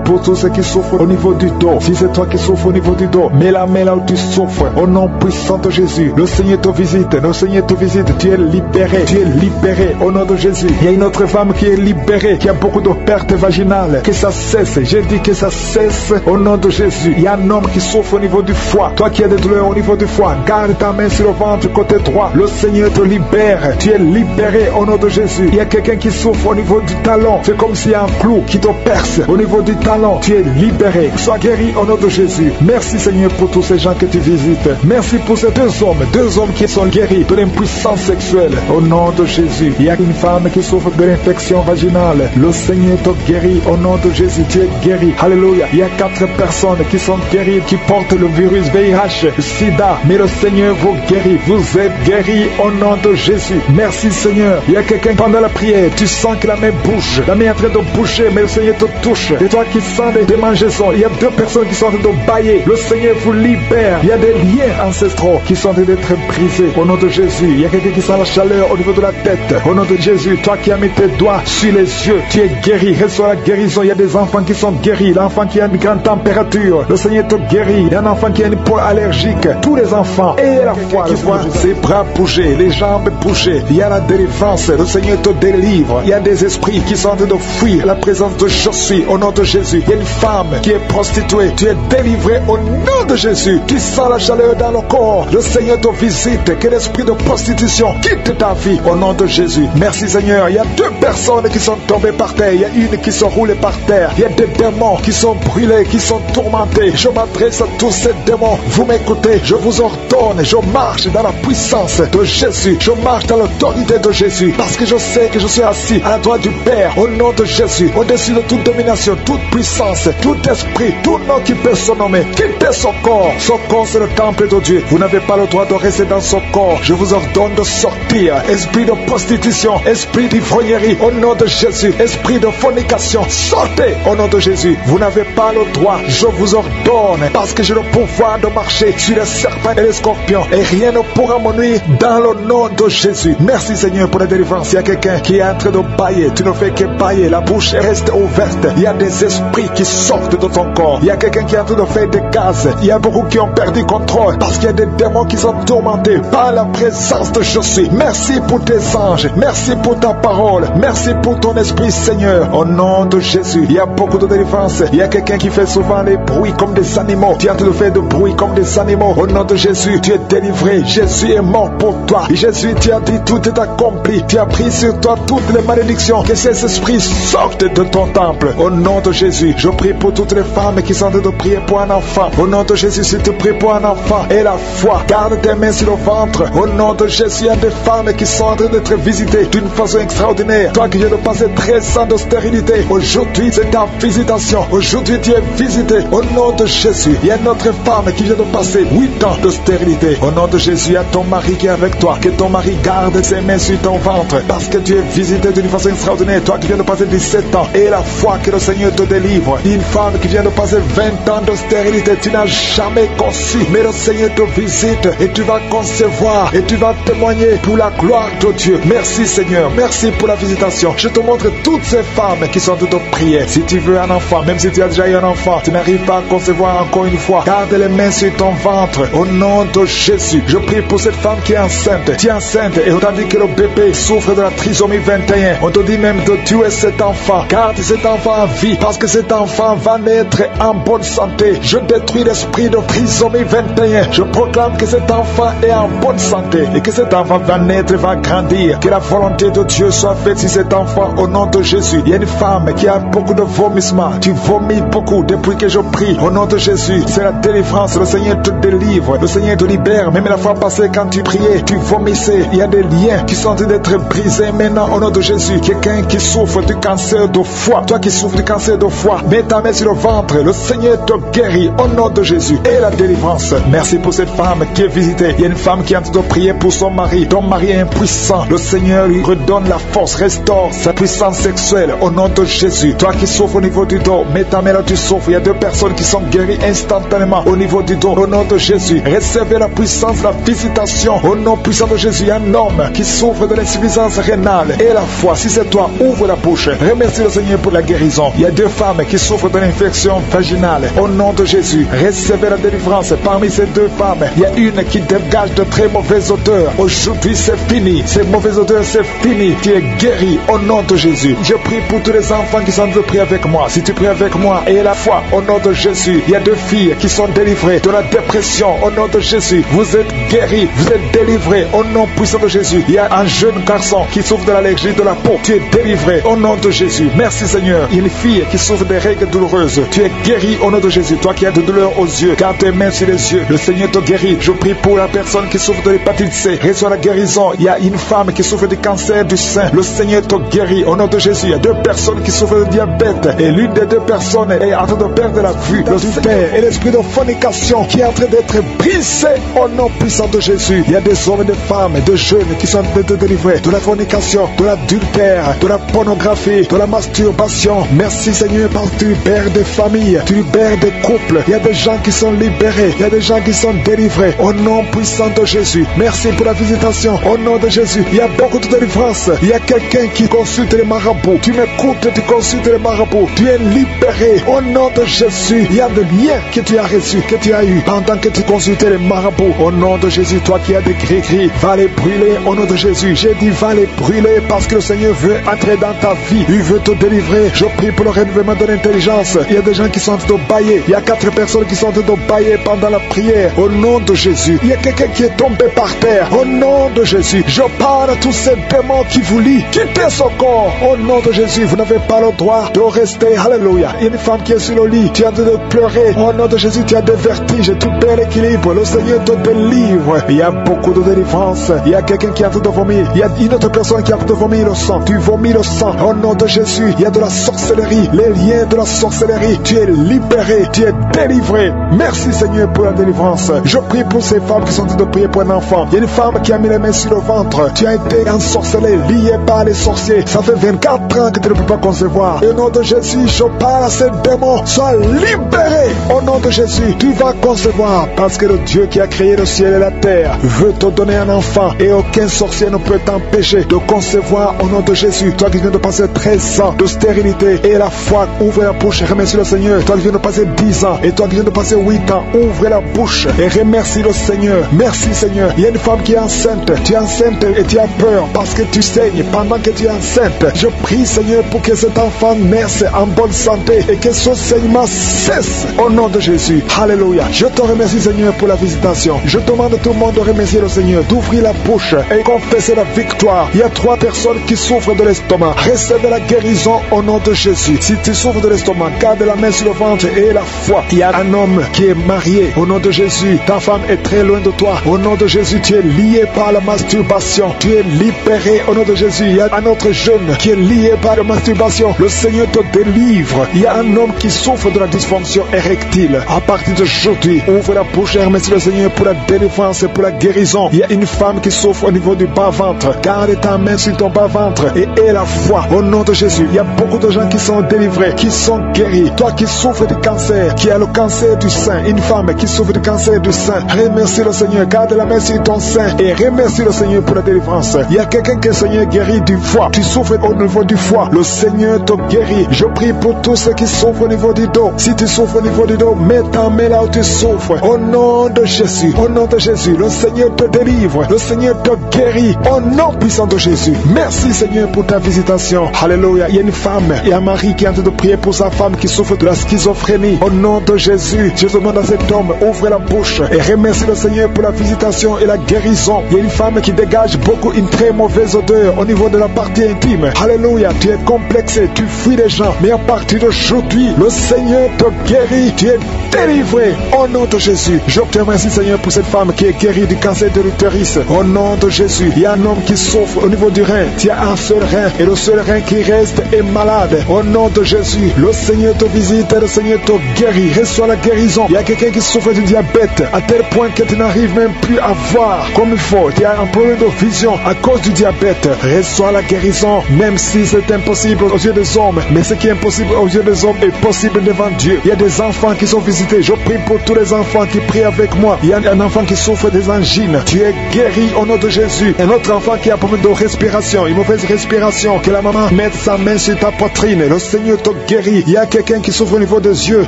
pour tous ceux qui souffrent au niveau du dos. Si c'est toi qui souffres au niveau du dos, mets la main là où tu souffres. Au nom puissant de Jésus. Le Seigneur te visite. Le Seigneur te visite. Tu es libéré. Tu es libéré. Au nom de Jésus. Il y a une autre femme qui est libérée, qui a beaucoup de pertes vaginales. Que ça cesse. J'ai dit que ça cesse au nom de Jésus. Il y a un homme qui souffre au niveau du foie. Toi qui as des douleurs au niveau du foie, garde ta main sur le ventre côté droit. Le Seigneur te libère. Tu es libéré au nom de Jésus. Il y a quelqu'un qui souffre au niveau du talon. C'est comme s'il y a un clou qui te perce au niveau du talon. Tu es libéré. Sois guéri au nom de Jésus. Merci Seigneur pour tous ces gens que tu visites. Merci pour ces 2 hommes qui sont guéris de l'impuissance sexuelle. Au nom de Jésus. Il y a une femme qui souffre de l'infection vaginale. Le Seigneur te guérit au nom de Jésus. Tu es guéri. Alléluia. Il y a 4 personnes qui sont guéries, qui portent le virus VIH, SIDA. Mais le Seigneur vous guérit. Vous êtes guéris au nom de Jésus. Merci Seigneur. Il y a quelqu'un pendant la prière, tu sens que la main bouge. La main est en train de bouger, mais le Seigneur te touche. Et toi qui sens des démangeaisons, il y a 2 personnes qui sont en train de bailler. Le Seigneur vous libère. Il y a des liens ancestraux qui sont en train d'être brisés au nom de Jésus. Il y a quelqu'un qui sent la chaleur au niveau de la tête. Au nom de Jésus, toi qui as mis tes doigts sur les yeux, tu es guéri. Reçois la guérison. Il y a des enfants qui sont guéris. L'enfant qui a une grande température, le Seigneur te guérit. Il y a un enfant qui a une peau allergique. Tous les enfants et la foi, tu vois ses bras bouger, les jambes bouger. Il y a la délivrance. Le Seigneur te délivre. Il y a des esprits qui sont en train de fuir la présence de Jésus au nom de Jésus. Il y a une femme qui est prostituée. Tu es délivré au nom de Jésus. Tu sens la chaleur dans le corps. Le Seigneur te visite. Que l'esprit de prostitution quitte ta vie au nom de Jésus. Merci Seigneur. Il y a 2 personnes qui sont tombées par terre. Il y a une qui se roule par terre. Il y a des démons qui sont brûlés, qui sont tourmentés. Je m'adresse à tous ces démons. Vous m'écoutez. Je vous ordonne. Je marche dans la puissance de Jésus. Je marche dans l'autorité de Jésus. Parce que je sais que je suis assis à la droite du Père au nom de Jésus. Au-dessus de toute domination, toute puissance, tout esprit, tout nom qui peut se nommer, quittez son corps. Son corps se le temple de Dieu. Vous n'avez pas le droit de rester dans ce corps. Je vous ordonne de sortir. Esprit de prostitution, esprit d'ivrognerie, au nom de Jésus. Esprit de fornication, sortez au nom de Jésus. Vous n'avez pas le droit. Je vous ordonne, parce que j'ai le pouvoir de marcher sur les serpents et les scorpions, et rien ne pourra me nuire dans le nom de Jésus. Merci Seigneur pour la délivrance. Il y a quelqu'un qui est en train de bailler. Tu ne fais que bailler. La bouche reste ouverte. Il y a des esprits qui sortent de ton corps. Il y a quelqu'un qui est en train de faire des gaz. Il y a beaucoup qui ont perdu contrôle parce qu'il y a des démons qui sont tourmentés par la présence de Jésus. Merci pour tes anges. Merci pour ta parole. Merci pour ton esprit Seigneur. Au nom de Jésus, il y a beaucoup de délivrance. Il y a quelqu'un qui fait souvent les bruits comme des animaux. Tu es en train de faire de bruit comme des animaux. Au nom de Jésus, tu es délivré. Jésus est mort pour toi. Et Jésus, tu as dit tout est accompli. Tu as pris sur toi toutes les malédictions. Que ces esprits sortent de ton temple. Au nom de Jésus, je prie pour toutes les femmes qui sont en train de prier pour un enfant. Au nom de Jésus, si tu pries pour un enfant et la foi, garde tes mains sur le ventre. Au nom de Jésus, il y a des femmes qui sont en train d'être visitées d'une façon extraordinaire. Toi qui viens de passer 13 ans de stérilité, aujourd'hui c'est ta visitation. Aujourd'hui tu es visité. Au nom de Jésus, il y a une autre femme qui vient de passer 8 ans de stérilité. Au nom de Jésus, il y a ton mari qui est avec toi. Que ton mari garde ses mains sur ton ventre, parce que tu es visité d'une façon extraordinaire. Toi qui viens de passer 17 ans et la foi que le Seigneur te délivre. Une femme qui vient de passer 20 ans de stérilité, tu n'as jamais conçu, mais le Seigneur te visite et tu vas concevoir et tu vas témoigner pour la gloire de Dieu. Merci Seigneur, merci pour la visitation. Je te montre toutes ces femmes qui sont de prière. Si tu veux un enfant, même si tu as déjà eu un enfant, tu n'arrives pas à concevoir encore une fois, garde les mains sur ton ventre. Au nom de Jésus, je prie pour cette femme qui est enceinte. Tu es enceinte et on t'a dit que le bébé souffre de la trisomie 21. On te dit même de tuer cet enfant. Garde cet enfant en vie, parce que cet enfant va naître en bonne santé. Je détruis l'esprit de trisomie 21. Je proclame que cet enfant est en bonne santé et que cet enfant va naître, va grandir. Que la volonté de Dieu soit faite sur cet enfant au nom de Jésus. Il y a une femme qui a beaucoup de vomissements. Tu vomis beaucoup depuis que je prie. Au nom de Jésus, c'est la délivrance. Le Seigneur te délivre. Le Seigneur te libère. Même la fois passée, quand tu priais, tu vomissais. Il y a des liens qui sont en train d'être brisés maintenant au nom de Jésus. Quelqu'un qui souffre du cancer de foie. Toi qui souffres du cancer de foie, mets ta main sur le ventre. Le Seigneur te guérit au nom de Jésus. Et la délivrance. Merci pour cette femme qui est visitée. Il y a une femme qui est en train de prier pour son mari. Ton mari est impuissant. Le Seigneur lui redonne la force, restaure sa puissance sexuelle au nom de Jésus. Toi qui souffres au niveau du dos, mets ta main là, tu souffres. Il y a 2 personnes qui sont guéries instantanément au niveau du dos. Au nom de Jésus, recevez la puissance, la visitation. Au nom puissant de Jésus, il y a un homme qui souffre de l'insuffisance rénale et la foi. Si c'est toi, ouvre la bouche. Remercie le Seigneur pour la guérison. Il y a 2 femmes qui souffrent de l'infection vaginale. Au nom de Jésus, recevez la délivrance. Parmi ces 2 femmes, il y a une qui dégage de très mauvaises odeurs. Aujourd'hui, c'est fini. Ces mauvaises odeurs, c'est fini. Tu es guéri au nom de Jésus. Je prie pour tous les enfants qui sont en train de prier avec moi. Si tu pries avec moi et la foi, au nom de Jésus, il y a 2 filles qui sont délivrées de la dépression. Au nom de Jésus, vous êtes guéris, vous êtes délivrés au nom puissant de Jésus. Il y a un jeune garçon qui souffre de l'allergie de la peau. Tu es délivré au nom de Jésus. Merci Seigneur. Il y a une fille qui souffre des règles douloureuses. Tu es guéri au nom de Jésus. Toi qui as de douleurs aux yeux, garde tes mains sur les yeux. Le Seigneur te guérit. Je prie pour la personne qui souffre de l'hépatite C. Reçois la guérison. Il y a une femme qui souffre du cancer du sein. Le Seigneur te guérit au nom de Jésus. Il y a 2 personnes qui souffrent de diabète et l'une des 2 personnes est en train de perdre la vue. Le Père et l'esprit de fornication qui est en train d'être brisé au nom puissant de Jésus. Il y a des hommes et des femmes, des jeunes qui sont en train de délivrer de la fornication, de l'adultère, de la pornographie, de la masturbation. Merci Seigneur parce que tu libères des familles, tu libères des couples. Il y a des gens qui sont libérés, il y a des gens qui sont délivrés au nom puissant de Jésus. Merci pour la visitation au nom de Jésus. Il y a beaucoup de délivrance. Il y a quelqu'un qui consulte les marabouts. Tu m'écoutes, tu consultes les marabouts. Tu es libéré au nom de Jésus. Il y a des liens que tu as reçus, que tu as eu pendant que tu consultais les marabouts. Au nom de Jésus, toi qui as des gris-gris, va les brûler au nom de Jésus. J'ai dit va les brûler parce que le Seigneur veut entrer dans ta vie. Il veut te délivrer. Je prie pour le renouvellement de l'intelligence. Il y a des gens qui sont en train de bailler. Il y a 4 personnes qui sont en train de bailler pendant la prière. Au nom de Jésus. Il y a quelqu'un qui est tombé par terre. Au nom de Jésus. Je parle à tous ces démons qui vous lient. Quittez son corps. Au nom de Jésus. Vous n'avez pas le droit de rester. Alléluia. Il y a une femme qui est sur le lit. Tu es en train de pleurer. Au nom de Jésus, tu as des vertiges. Tu perds l'équilibre. Le Seigneur te délivre. Il y a beaucoup de délivrance. Il y a quelqu'un qui est en train de vomir. Il y a une autre personne qui est en train de vomir le sang. Tu vomis le sang. Au nom de Jésus, il y a de la sorcellerie. Les liens de la sorcellerie. Tu es libéré. Tu es délivré. Merci Seigneur pour la délivrance. Je prie pour ces femmes qui sont en train de prier pour un enfant. Il y a une femme qui a mis les mains sur le ventre. Tu as été ensorcelé, lié par les sorciers. Ça fait 24 ans que tu ne peux pas concevoir. Et au nom de Jésus, je parle à ces démons. Sois libéré. Au nom de Jésus, tu vas concevoir. Parce que le Dieu qui a créé le ciel et la terre veut te donner un enfant. Et aucun sorcier ne peut t'empêcher de concevoir au nom de Jésus. Toi qui viens de passer 13 ans de stérilité et la foi, ouvre la bouche et remercie le Seigneur. Toi qui viens de passer 10 ans et toi qui viens de passer 8 ans, ouvre la bouche et remercie le Seigneur. Merci Seigneur. Il y a une femme qui est enceinte. Tu es enceinte et tu as peur parce que tu saignes pendant que tu es enceinte. Je prie Seigneur pour que cet enfant naisse en bonne santé et que ce saignement cesse au nom de Jésus. Alléluia. Je te remercie Seigneur pour la visitation. Je demande à tout le monde de remercier le Seigneur, d'ouvrir la bouche et confesser la victoire. Il y a 3 personnes qui souffrent de l'estomac. Recevez la guérison au nom de Jésus. Si tu souffres de l'estomac, garde la main sur le ventre et la foi. Il y a un homme qui est marié au nom de Jésus. Ta femme est très loin de toi. Au nom de Jésus, tu es lié par la masturbation. Tu es libéré au nom de Jésus. Il y a un autre jeune qui est lié par la masturbation. Le Seigneur te délivre. Il y a un homme qui souffre de la dysfonction érectile. À partir d'aujourd'hui, ouvre la bouche et remercie le Seigneur pour la délivrance et pour la guérison. Il y a une femme qui souffre au niveau du bas-ventre. Garde ta main sur ton bas-ventre et aie la foi au nom de Jésus. Il y a beaucoup de gens qui sont délivrés, qui sont guéris. Toi qui souffres de cancer, qui a le cancer du sein, une femme qui souffre de cancer du sein, remercie le Seigneur. Garde la main sur ton sein et remercie le Seigneur pour la délivrance. Il y a quelqu'un que le Seigneur guérit du foie. Tu souffres au niveau du foie. Le Seigneur te guérit. Je prie pour tous ceux qui souffrent au niveau du dos. Si tu souffres au niveau du dos, mets ta main là où tu souffres. Au nom de Jésus. Au nom de Jésus. Le Seigneur te délivre. Le Seigneur te guérit. Au nom puissant de Jésus. Merci Seigneur pour ta visitation. Alléluia. Il y a une femme et un mari qui est en train de prier pour sa femme qui souffre de la schizophrénie. Au nom de Jésus, je demande à cet homme, ouvre la bouche et remercie le Seigneur pour la visitation et la guérison. Il y a une femme qui dégage beaucoup une très mauvaise odeur au niveau de la partie intime. Alléluia. Tu es complexé, tu fuis les gens. Mais à partir d'aujourd'hui, le Seigneur te guérit. Tu es délivré. Au nom de Jésus. Je te remercie Seigneur pour cette femme qui est guérie du cancer de l'utérus. Au nom de Jésus. Il y a un homme qui souffre au niveau du rein. Tu as un seul rein et le seul rein qui reste est malade. Au nom de Jésus. Le Seigneur te visite et le Seigneur te guérit. Reçois la guérison. Il y a quelqu'un qui souffre du diabète à tel point que tu n'arrives même plus à voir comme il faut. Tu as un problème de vision à cause du diabète. Reçois la guérison, même si c'est impossible aux yeux des hommes. Mais ce qui est impossible aux yeux des hommes est possible devant Dieu. Il y a des enfants qui sont visités. Je prie pour tous les enfants qui prient avec moi. Il y a un enfant qui souffre des angines. Tu es guéri au nom de Jésus. Un autre enfant qui a un problème de respiration, une mauvaise respiration. Que la maman mette sa main sur ta poitrine. Le Seigneur te guérit. Il y a quelqu'un qui souffre au niveau des yeux.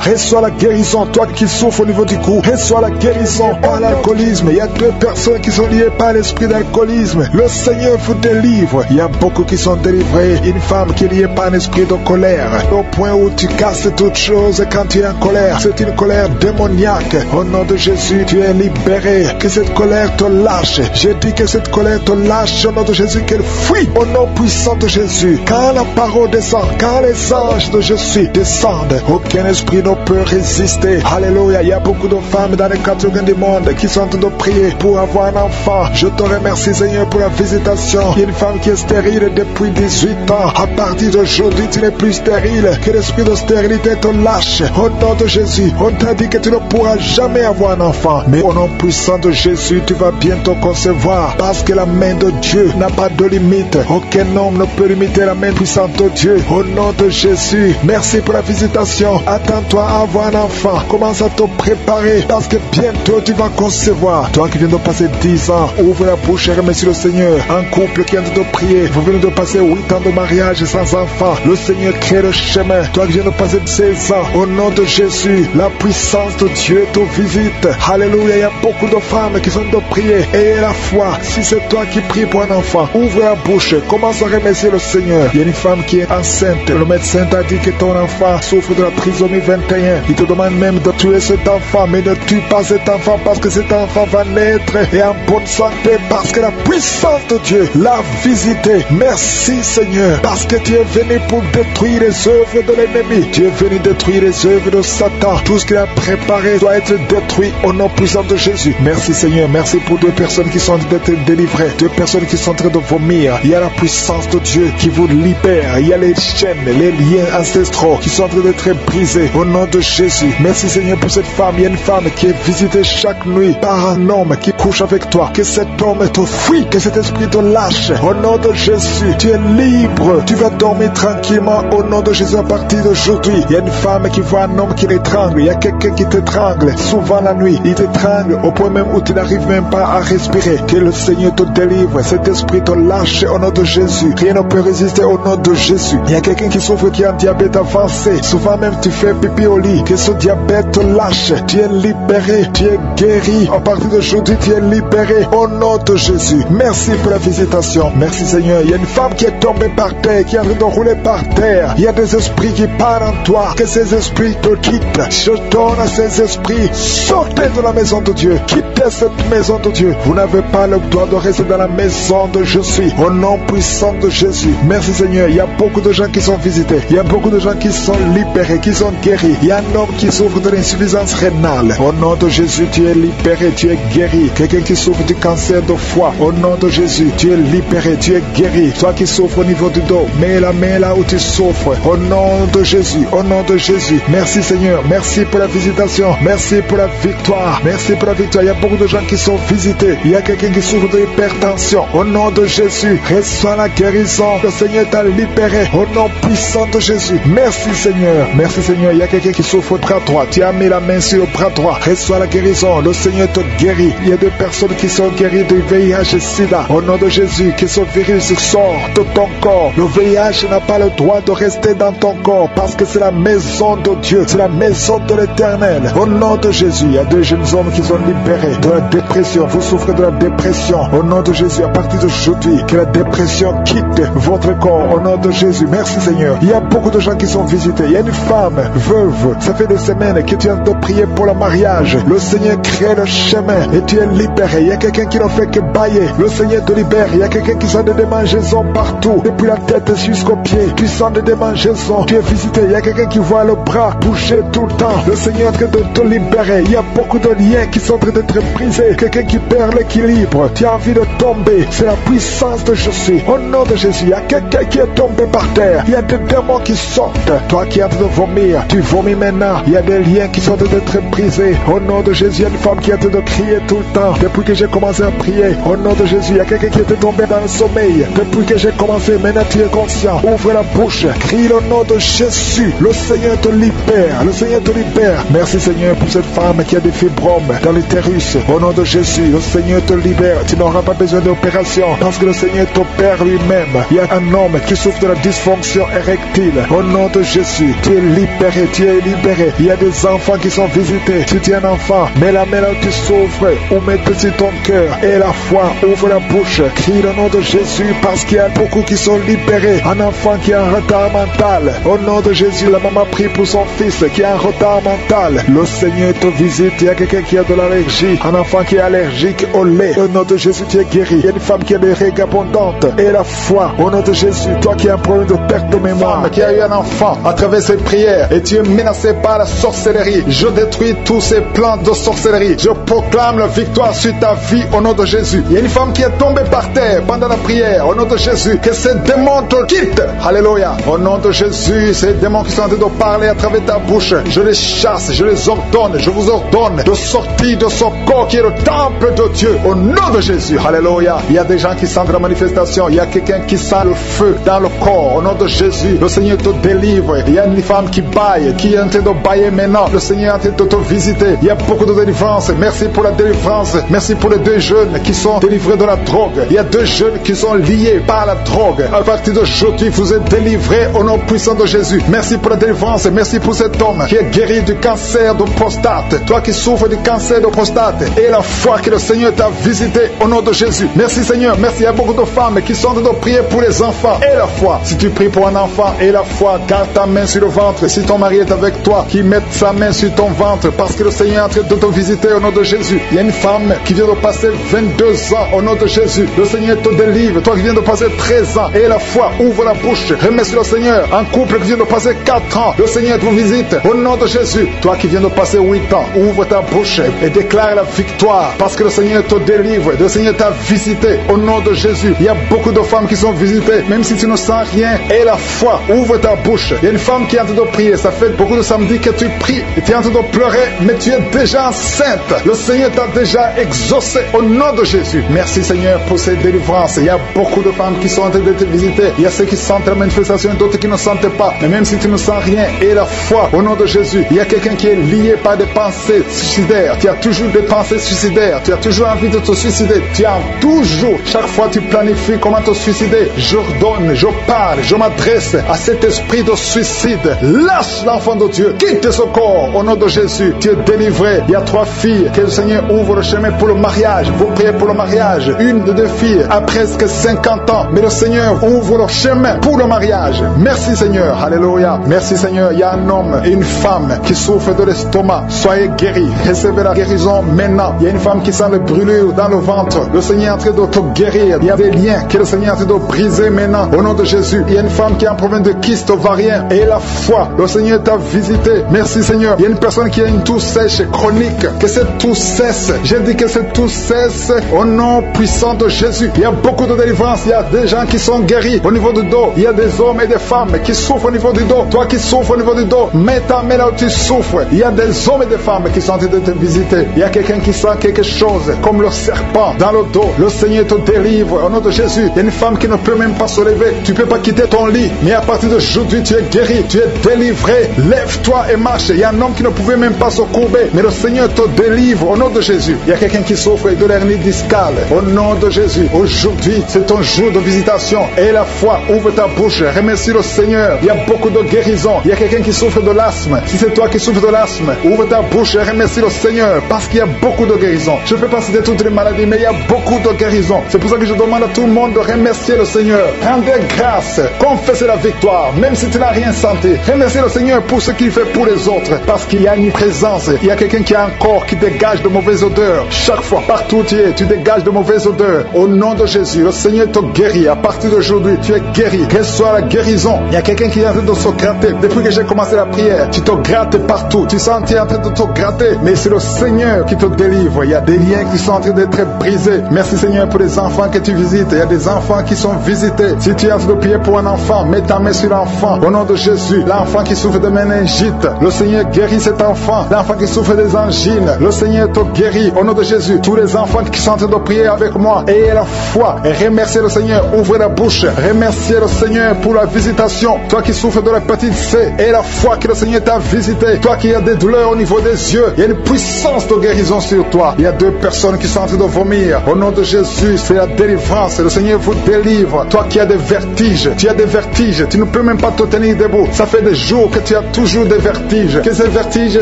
Reçois la guérison. Toi qui souffres au niveau du cou, reçois la guérison par l'alcoolisme. Il y a 2 personnes qui sont liées par l'esprit d'alcoolisme. Le Seigneur vous délivre. Il y a beaucoup qui sont délivrés. Une femme qui est liée par un esprit de colère. Au point où tu casses toutes choses quand tu es en colère. C'est une colère démoniaque. Au nom de Jésus, tu es libéré. Que cette colère te lâche. J'ai dit que cette colère te lâche au nom de Jésus, qu'elle fuit au nom puissant de Jésus. Quand la parole descend, quand les anges de Jésus descendent, aucun esprit ne peut résister. Alléluia. Il y a beaucoup de femmes dans les 4 coins du monde qui sont en train de prier pour avoir un enfant. Je te remercie Seigneur pour la visitation. Il y a une femme qui est stérile depuis 18 ans. À partir d'aujourd'hui, tu n'es plus stérile. Que l'esprit de stérilité te lâche. Au nom de Jésus, on t'a dit que tu ne pourras jamais avoir un enfant. Mais au nom puissant de Jésus, tu vas bientôt concevoir. Parce que la main de Dieu n'a pas de limite. Aucun homme ne peut limiter la main puissante de Dieu. Au nom de Jésus, merci pour la visitation. Attends-toi à avoir un enfant. Commence à te préparer. Parce que bientôt tu vas concevoir. Toi qui viens de passer 10 ans, ouvre la bouche et remercie le Seigneur. Un couple qui vient de prier. Vous venez de passer 8 ans de mariage sans enfant. Le Seigneur crée le chemin. Toi qui viens de passer 16 ans, au nom de Jésus, la puissance de Dieu te visite. Alléluia. Il y a beaucoup de femmes qui sont de prier. Ayez la foi. Si c'est toi qui pries pour un enfant, ouvre la bouche. Commence à remercier le Seigneur. Il y a une femme qui est enceinte. Le médecin t'a dit que ton enfant souffre de la trisomie 21. Il te demande même de tuer cet enfant. Mais ne tue pas cet enfant parce que cet enfant va naître et en bonne santé parce que la puissance de Dieu l'a visité. Merci Seigneur parce que tu es venu pour détruire les œuvres de l'ennemi. Tu es venu détruire les œuvres de Satan. Tout ce qu'il a préparé doit être détruit au nom puissant de Jésus. Merci Seigneur. Merci pour 2 personnes qui sont en train d'être délivrées. 2 personnes qui sont en train de vomir. Il y a la puissance de Dieu qui vous libère. Il y a les chaînes, les liens ancestraux qui sont en train d'être brisés au nom de Jésus. Merci Seigneur pour cette femme. Il y a une femme qui est visitée chaque nuit par un homme qui couche avec toi. Que cet homme te fuit, que cet esprit te lâche. Au nom de Jésus, tu es libre. Tu vas dormir tranquillement au nom de Jésus à partir d'aujourd'hui. Il y a une femme qui voit un homme qui l'étrangle. Il y a quelqu'un qui t'étrangle. Souvent la nuit, il t'étrangle au point même où tu n'arrives même pas à respirer. Que le Seigneur te délivre. Cet esprit te lâche au nom de Jésus. Rien ne peut résister au nom de Jésus. Il y a quelqu'un qui souffre qui a un diabète avancé. Souvent même tu fais pipi au lit. Que ce diabète te lâche. Tu es libéré. Tu es guéri. À partir d'aujourd'hui, tu es libéré au nom de Jésus. Merci pour la visitation. Merci Seigneur. Il y a une femme qui est tombée par terre, qui est en train de rouler par terre. Il y a des esprits qui parlent en toi. Que ces esprits te quittent. Je donne à ces esprits. Sortez de la maison de Dieu. Quittez cette maison de Dieu. Vous n'avez pas le droit de rester dans la maison de je suis. Au nom puissant de Jésus. Merci Seigneur. Il y a beaucoup de gens qui sont visités. Il y a beaucoup de gens qui sont libérés, qui sont guéris. Il y a un homme qui souffre de l'insuffisance rénale. Au nom de Jésus, tu es libéré, tu es guéri. Quelqu'un qui souffre du cancer de foie. Au nom de Jésus, tu es libéré, tu es guéri. Toi qui souffres au niveau du dos, mets la main là où tu souffres. Au nom de Jésus, au nom de Jésus. Merci Seigneur, merci pour la visitation. Merci pour la victoire. Merci pour la victoire. Il y a beaucoup de gens qui sont visités. Il y a quelqu'un qui souffre de l'hypertension. Au nom de Jésus, reçois la guérison. Le Seigneur t'a libéré. Au nom puissant de Jésus. Merci Seigneur. Merci Seigneur. Il y a quelqu'un qui souffre au bras droit. Tu as mis la main sur le bras droit. Reçois la guérison. Le Seigneur te guérit. Il y a des personnes qui sont guéries de VIH et SIDA. Au nom de Jésus, que ce virus sort de ton corps. Le VIH n'a pas le droit de rester dans ton corps parce que c'est la maison de Dieu. C'est la maison de l'Éternel. Au nom de Jésus, il y a deux jeunes hommes qui sont libérés de la dépression. Vous souffrez de la dépression. Au nom de Jésus, à partir d'aujourd'hui, que la dépression quitte votre corps. Au nom de Jésus, merci Seigneur. Il y a beaucoup de gens qui sont visités. Il y a une femme veuve. Ça fait des semaines que tu es en train de prier pour le mariage. Le Seigneur crée le chemin et tu es libéré. Il y a quelqu'un qui ne fait que bailler. Le Seigneur te libère. Il y a quelqu'un qui sent des démangeaisons partout. Depuis la tête jusqu'aux pieds. Tu sens des démangeaisons. Tu es visité. Il y a quelqu'un qui voit le bras bouger tout le temps. Le Seigneur est en train de te libérer. Il y a beaucoup de liens qui sont en train d'être brisés. Quelqu'un qui perd l'équilibre. Tu as envie de tomber. C'est la puissance de Jésus. Au nom de Jésus, il y a quelqu'un qui est tombé par terre. Il y a des démons qui sortent. Toi qui es en train de vomir, tu vomis maintenant. Il y a des liens qui sont en train d'être brisés. Au nom de Jésus, il y a une femme qui est en train de crier tout le temps. Depuis que j'ai commencé à prier, au nom de Jésus, il y a quelqu'un qui était tombé dans le sommeil. Depuis que j'ai commencé, maintenant tu es conscient. Ouvre la bouche, crie le nom de Jésus. Le Seigneur te libère. Le Seigneur te libère. Merci Seigneur pour cette femme qui a des fibromes dans l'utérus. Au nom de Jésus, le Seigneur te libère. Tu n'auras pas besoin d'opération parce que le Seigneur t'opère lui-même. Il y a un homme qui souffre de la dysfonction érectile. Au nom de Jésus, tu es libéré, tu es libéré. Il y a des enfants qui sont visités. Si tu es un enfant, mets la main là où tu souffres ou mets-le sur ton cœur. Et la foi, ouvre la bouche, crie le nom de Jésus parce qu'il y a beaucoup qui sont libérés. Un enfant qui a un retard mental. Au nom de Jésus, la maman prie pour son fils qui a un retard mental. Le Seigneur te visite. Il y a quelqu'un qui a de l'allergie. Un enfant qui est allergique au lait. Au nom de Jésus, tu es guéri. Il y a une femme qui a des règles abondantes. Et la foi, au nom de Jésus, toi qui as un problème de perte de mémoire, qui a eu un enfant à travers ses prières et tu es menacé par la sorcellerie, je détruis tous ces plans de sorcellerie. Je proclame la victoire sur ta vie au nom de Jésus. Il y a une femme qui est tombée par terre pendant la prière. Au nom de Jésus, que ces démons te quittent. Alléluia. Au nom de Jésus, ces démons qui sont en train de parler à travers ta bouche, je les chasse, je les ordonne, je vous ordonne de sortir de son corps qui est le temple de Dieu. Au nom de Jésus. Alléluia. Il y a des gens qui sentent la manifestation. Il y a quelqu'un qui sent le feu dans le corps. Au nom de Jésus, le Seigneur te délivre. Il y a une femme qui baille, qui est en train de bailler maintenant. Le Seigneur est en train de te visiter. Il y a beaucoup de délivrance. Merci pour la délivrance. Merci pour les deux jeunes qui sont délivrés de la drogue. Il y a deux jeunes qui sont liés par la drogue. À partir d'aujourd'hui, vous êtes délivrés au nom puissant de Jésus. Merci pour la délivrance. Merci pour cet homme qui est guéri du cancer de prostate. Toi qui souffres du cancer de prostate. Et la foi que le Seigneur t'a visité au nom de Jésus. Merci Seigneur. Merci. Il y a beaucoup de femmes qui sont en train de prier pour les enfants. Et la foi. Si tu pries pour un enfant et la foi, garde ta main sur le ventre. Si ton mari est avec toi, qu'il mette sa main sur ton ventre parce que le Seigneur est en train de te visiter au nom de Jésus. Il y a une femme qui vient de passer 22 ans au nom de Jésus. Le Seigneur te délivre. Toi qui viens de passer 13 ans et la foi, ouvre la bouche. Remets sur le Seigneur. Un couple qui vient de passer 4 ans, le Seigneur te visite au nom de Jésus. Toi qui viens de passer 8 ans, ouvre ta bouche et déclare la victoire parce que le Seigneur te délivre. Le Seigneur t'a visité au nom de Jésus. Il y a beaucoup de femmes qui sont visitées, même si tu ne sens rien. Et la foi, ouvre ta bouche. Il y a une femme qui est en train de prier. Ça fait beaucoup de samedis que tu pries et tu es en train de pleurer mais tu es déjà enceinte. Le Seigneur t'a déjà exaucé au nom de Jésus. Merci Seigneur pour cette délivrance. Il y a beaucoup de femmes qui sont en train de te visiter. Il y a ceux qui sentent la manifestation et d'autres qui ne sentent pas. Mais même si tu ne sens rien, et la foi au nom de Jésus, il y a quelqu'un qui est lié par des pensées suicidaires. Tu as toujours des pensées suicidaires. Tu as toujours envie de te suicider. Tu as toujours, chaque fois tu planifies comment te suicider. J'ordonne, je parle, je m'adresse à cet esprit de suicide. Lâche l'enfant de Dieu. Quitte ce corps au nom de Jésus. Tu es délivré. Il y a 3 filles que le Seigneur ouvre le chemin pour le mariage. Vous priez pour le mariage. Une de 2 filles a presque 50 ans. Mais le Seigneur ouvre le chemin pour le mariage. Merci Seigneur. Alléluia. Merci Seigneur. Il y a un homme et une femme qui souffrent de l'estomac. Soyez guéris. Recevez la guérison maintenant. Il y a une femme qui sent le brûlure dans le ventre. Le Seigneur est en train de te guérir. Il y a des liens que le Seigneur est en train de briser maintenant. Au nom de Jésus. Il y a une femme qui a un problème de kyste ovarien. Et la foi. Le Seigneur t'a visité. Merci Seigneur. Il y a une personne qui a une toux sèche chronique. Que cette toux cesse. J'ai dit que cette toux cesse au nom puissant de Jésus. Il y a beaucoup de délivrance. Il y a des gens qui sont guéris au niveau du dos. Il y a des hommes et des femmes qui souffrent au niveau du dos. Toi qui souffres au niveau du dos, mets ta main là où tu souffres. Il y a des hommes et des femmes qui sont en train de te visiter. Il y a quelqu'un qui sent quelque chose comme le serpent dans le dos. Le Seigneur te délivre au nom de Jésus. Il y a une femme qui ne peut même pas se lever. Tu ne peux pas quitter ton lit. Mais à partir d'aujourd'hui, tu es guéri. Tu es délivré. Lève-toi et marche. Il y a un homme qui ne pouvait même pas se courber. Mais le Seigneur te délivre au nom de Jésus. Il y a quelqu'un qui souffre de l'hernie discale. Au nom de Jésus. Aujourd'hui, c'est ton jour de visitation. Et la foi, ouvre ta bouche. Remercie le Seigneur. Il y a beaucoup de guérison. Il y a quelqu'un qui souffre de l'asthme. Si c'est toi qui souffres de l'asthme, ouvre ta bouche et remercie le Seigneur. Parce qu'il y a beaucoup de guérison. Je ne peux pas citer toutes les maladies, mais il y a beaucoup de guérison. C'est pour ça que je demande à tout le monde de remercier le Seigneur. Rendez grâce. Confessez la victoire. Même si tu n'as rien senti. Remercie le Seigneur pour ce qu'il fait pour les autres. Parce qu'il y a une présence. Il y a quelqu'un qui a un corps qui dégage de mauvaises odeurs. Chaque fois, partout où tu es, tu dégages de mauvaises odeurs. Au nom de Jésus, le Seigneur te guérit. À partir d'aujourd'hui, tu es guéri. Reçois la guérison. Il y a quelqu'un qui est en train de se gratter. Depuis que j'ai commencé la prière, tu te grattes partout. Tu sens que tu es en train de te gratter. Mais c'est le Seigneur qui te délivre. Il y a des liens qui sont en train d'être brisés. Merci Seigneur pour les enfants que tu visites. Il y a des enfants qui sont visités. Si tu es en train de prier pour un enfant, mets ta main sur l'enfant. Au nom de Jésus, l'enfant qui souffre de méningite, le Seigneur guérit cet enfant. L'enfant qui souffre des angines, le Seigneur te guérit. Au nom de Jésus, tous les enfants qui sont en train de prier avec moi, ayez la foi et remerciez le Seigneur. Ouvrez la bouche. Remerciez le Seigneur pour la visitation. Toi qui souffres de l'hépatite C, et la foi que le Seigneur t'a visité. Toi qui as des douleurs au niveau des yeux, il y a une puissance de guérison sur toi. Il y a 2 personnes qui sont en train de vomir. Au nom de Jésus, c'est la délivrance. Le Seigneur vous délivre. Toi qui as des vertiges, tu as des vertiges. Tu ne peux même pas te tenir debout. Ça fait des jours que tu as toujours des vertiges. Que ces vertiges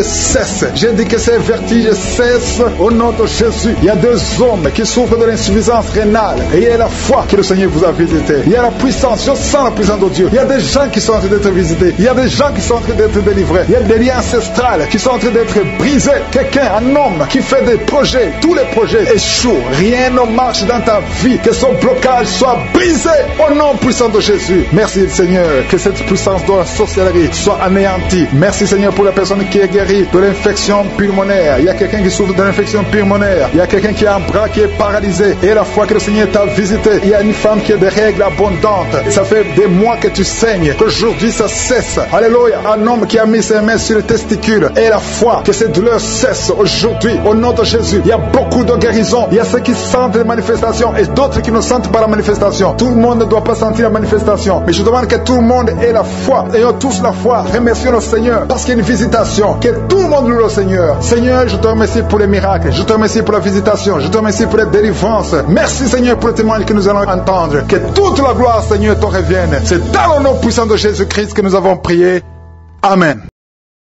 cessent. J'ai dit que ces vertiges cessent au nom de Jésus. Il y a 2 hommes qui souffrent de l'insuffisance rénale. Et il y a la foi que le Seigneur vous a visité. Il y a la puissance. Je sens la puissance de Dieu. Il y a des gens qui sont en train d'être visités. Il y a des gens qui sont en train d'être délivrés. Il y a des liens ancestrales qui sont en train d'être brisés. Quelqu'un, un homme qui fait des projets, tous les projets échouent. Rien ne marche dans ta vie. Que son blocage soit brisé au nom puissant de Jésus. Merci Seigneur. Que cette puissance de la sorcellerie soit anéantie. Merci Seigneur pour la personne qui est guérie de l'infection pulmonaire. Il y a quelqu'un qui souffre de l'infection pulmonaire. Il y a quelqu'un qui a un bras qui est paralysé. Et la fois que le Seigneur t'a visité, il y a une femme qui a des règles abondantes. Ça fait des mois que tu saignes. Qu'aujourd'hui ça cesse. Alléluia. Un homme qui a mis ses mains sur les testicules. Et la foi que ces douleurs cessent aujourd'hui. Au nom de Jésus. Il y a beaucoup de guérisons. Il y a ceux qui sentent les manifestations et d'autres qui ne sentent pas la manifestation. Tout le monde ne doit pas sentir la manifestation. Mais je demande que tout le monde ait la foi. Ayons tous la foi. Remercions le Seigneur. Parce qu'il y a une visitation. Que tout le monde loue le Seigneur. Seigneur, je te remercie pour les miracles. Je te remercie pour la visitation. Je te remercie pour les délivrances. Merci Seigneur pour le témoignage que nous allons entendre. Que toute la gloire Seigneur te revienne. C'est dans le nom puissant de Jésus-Christ que nous avons prié. Amen.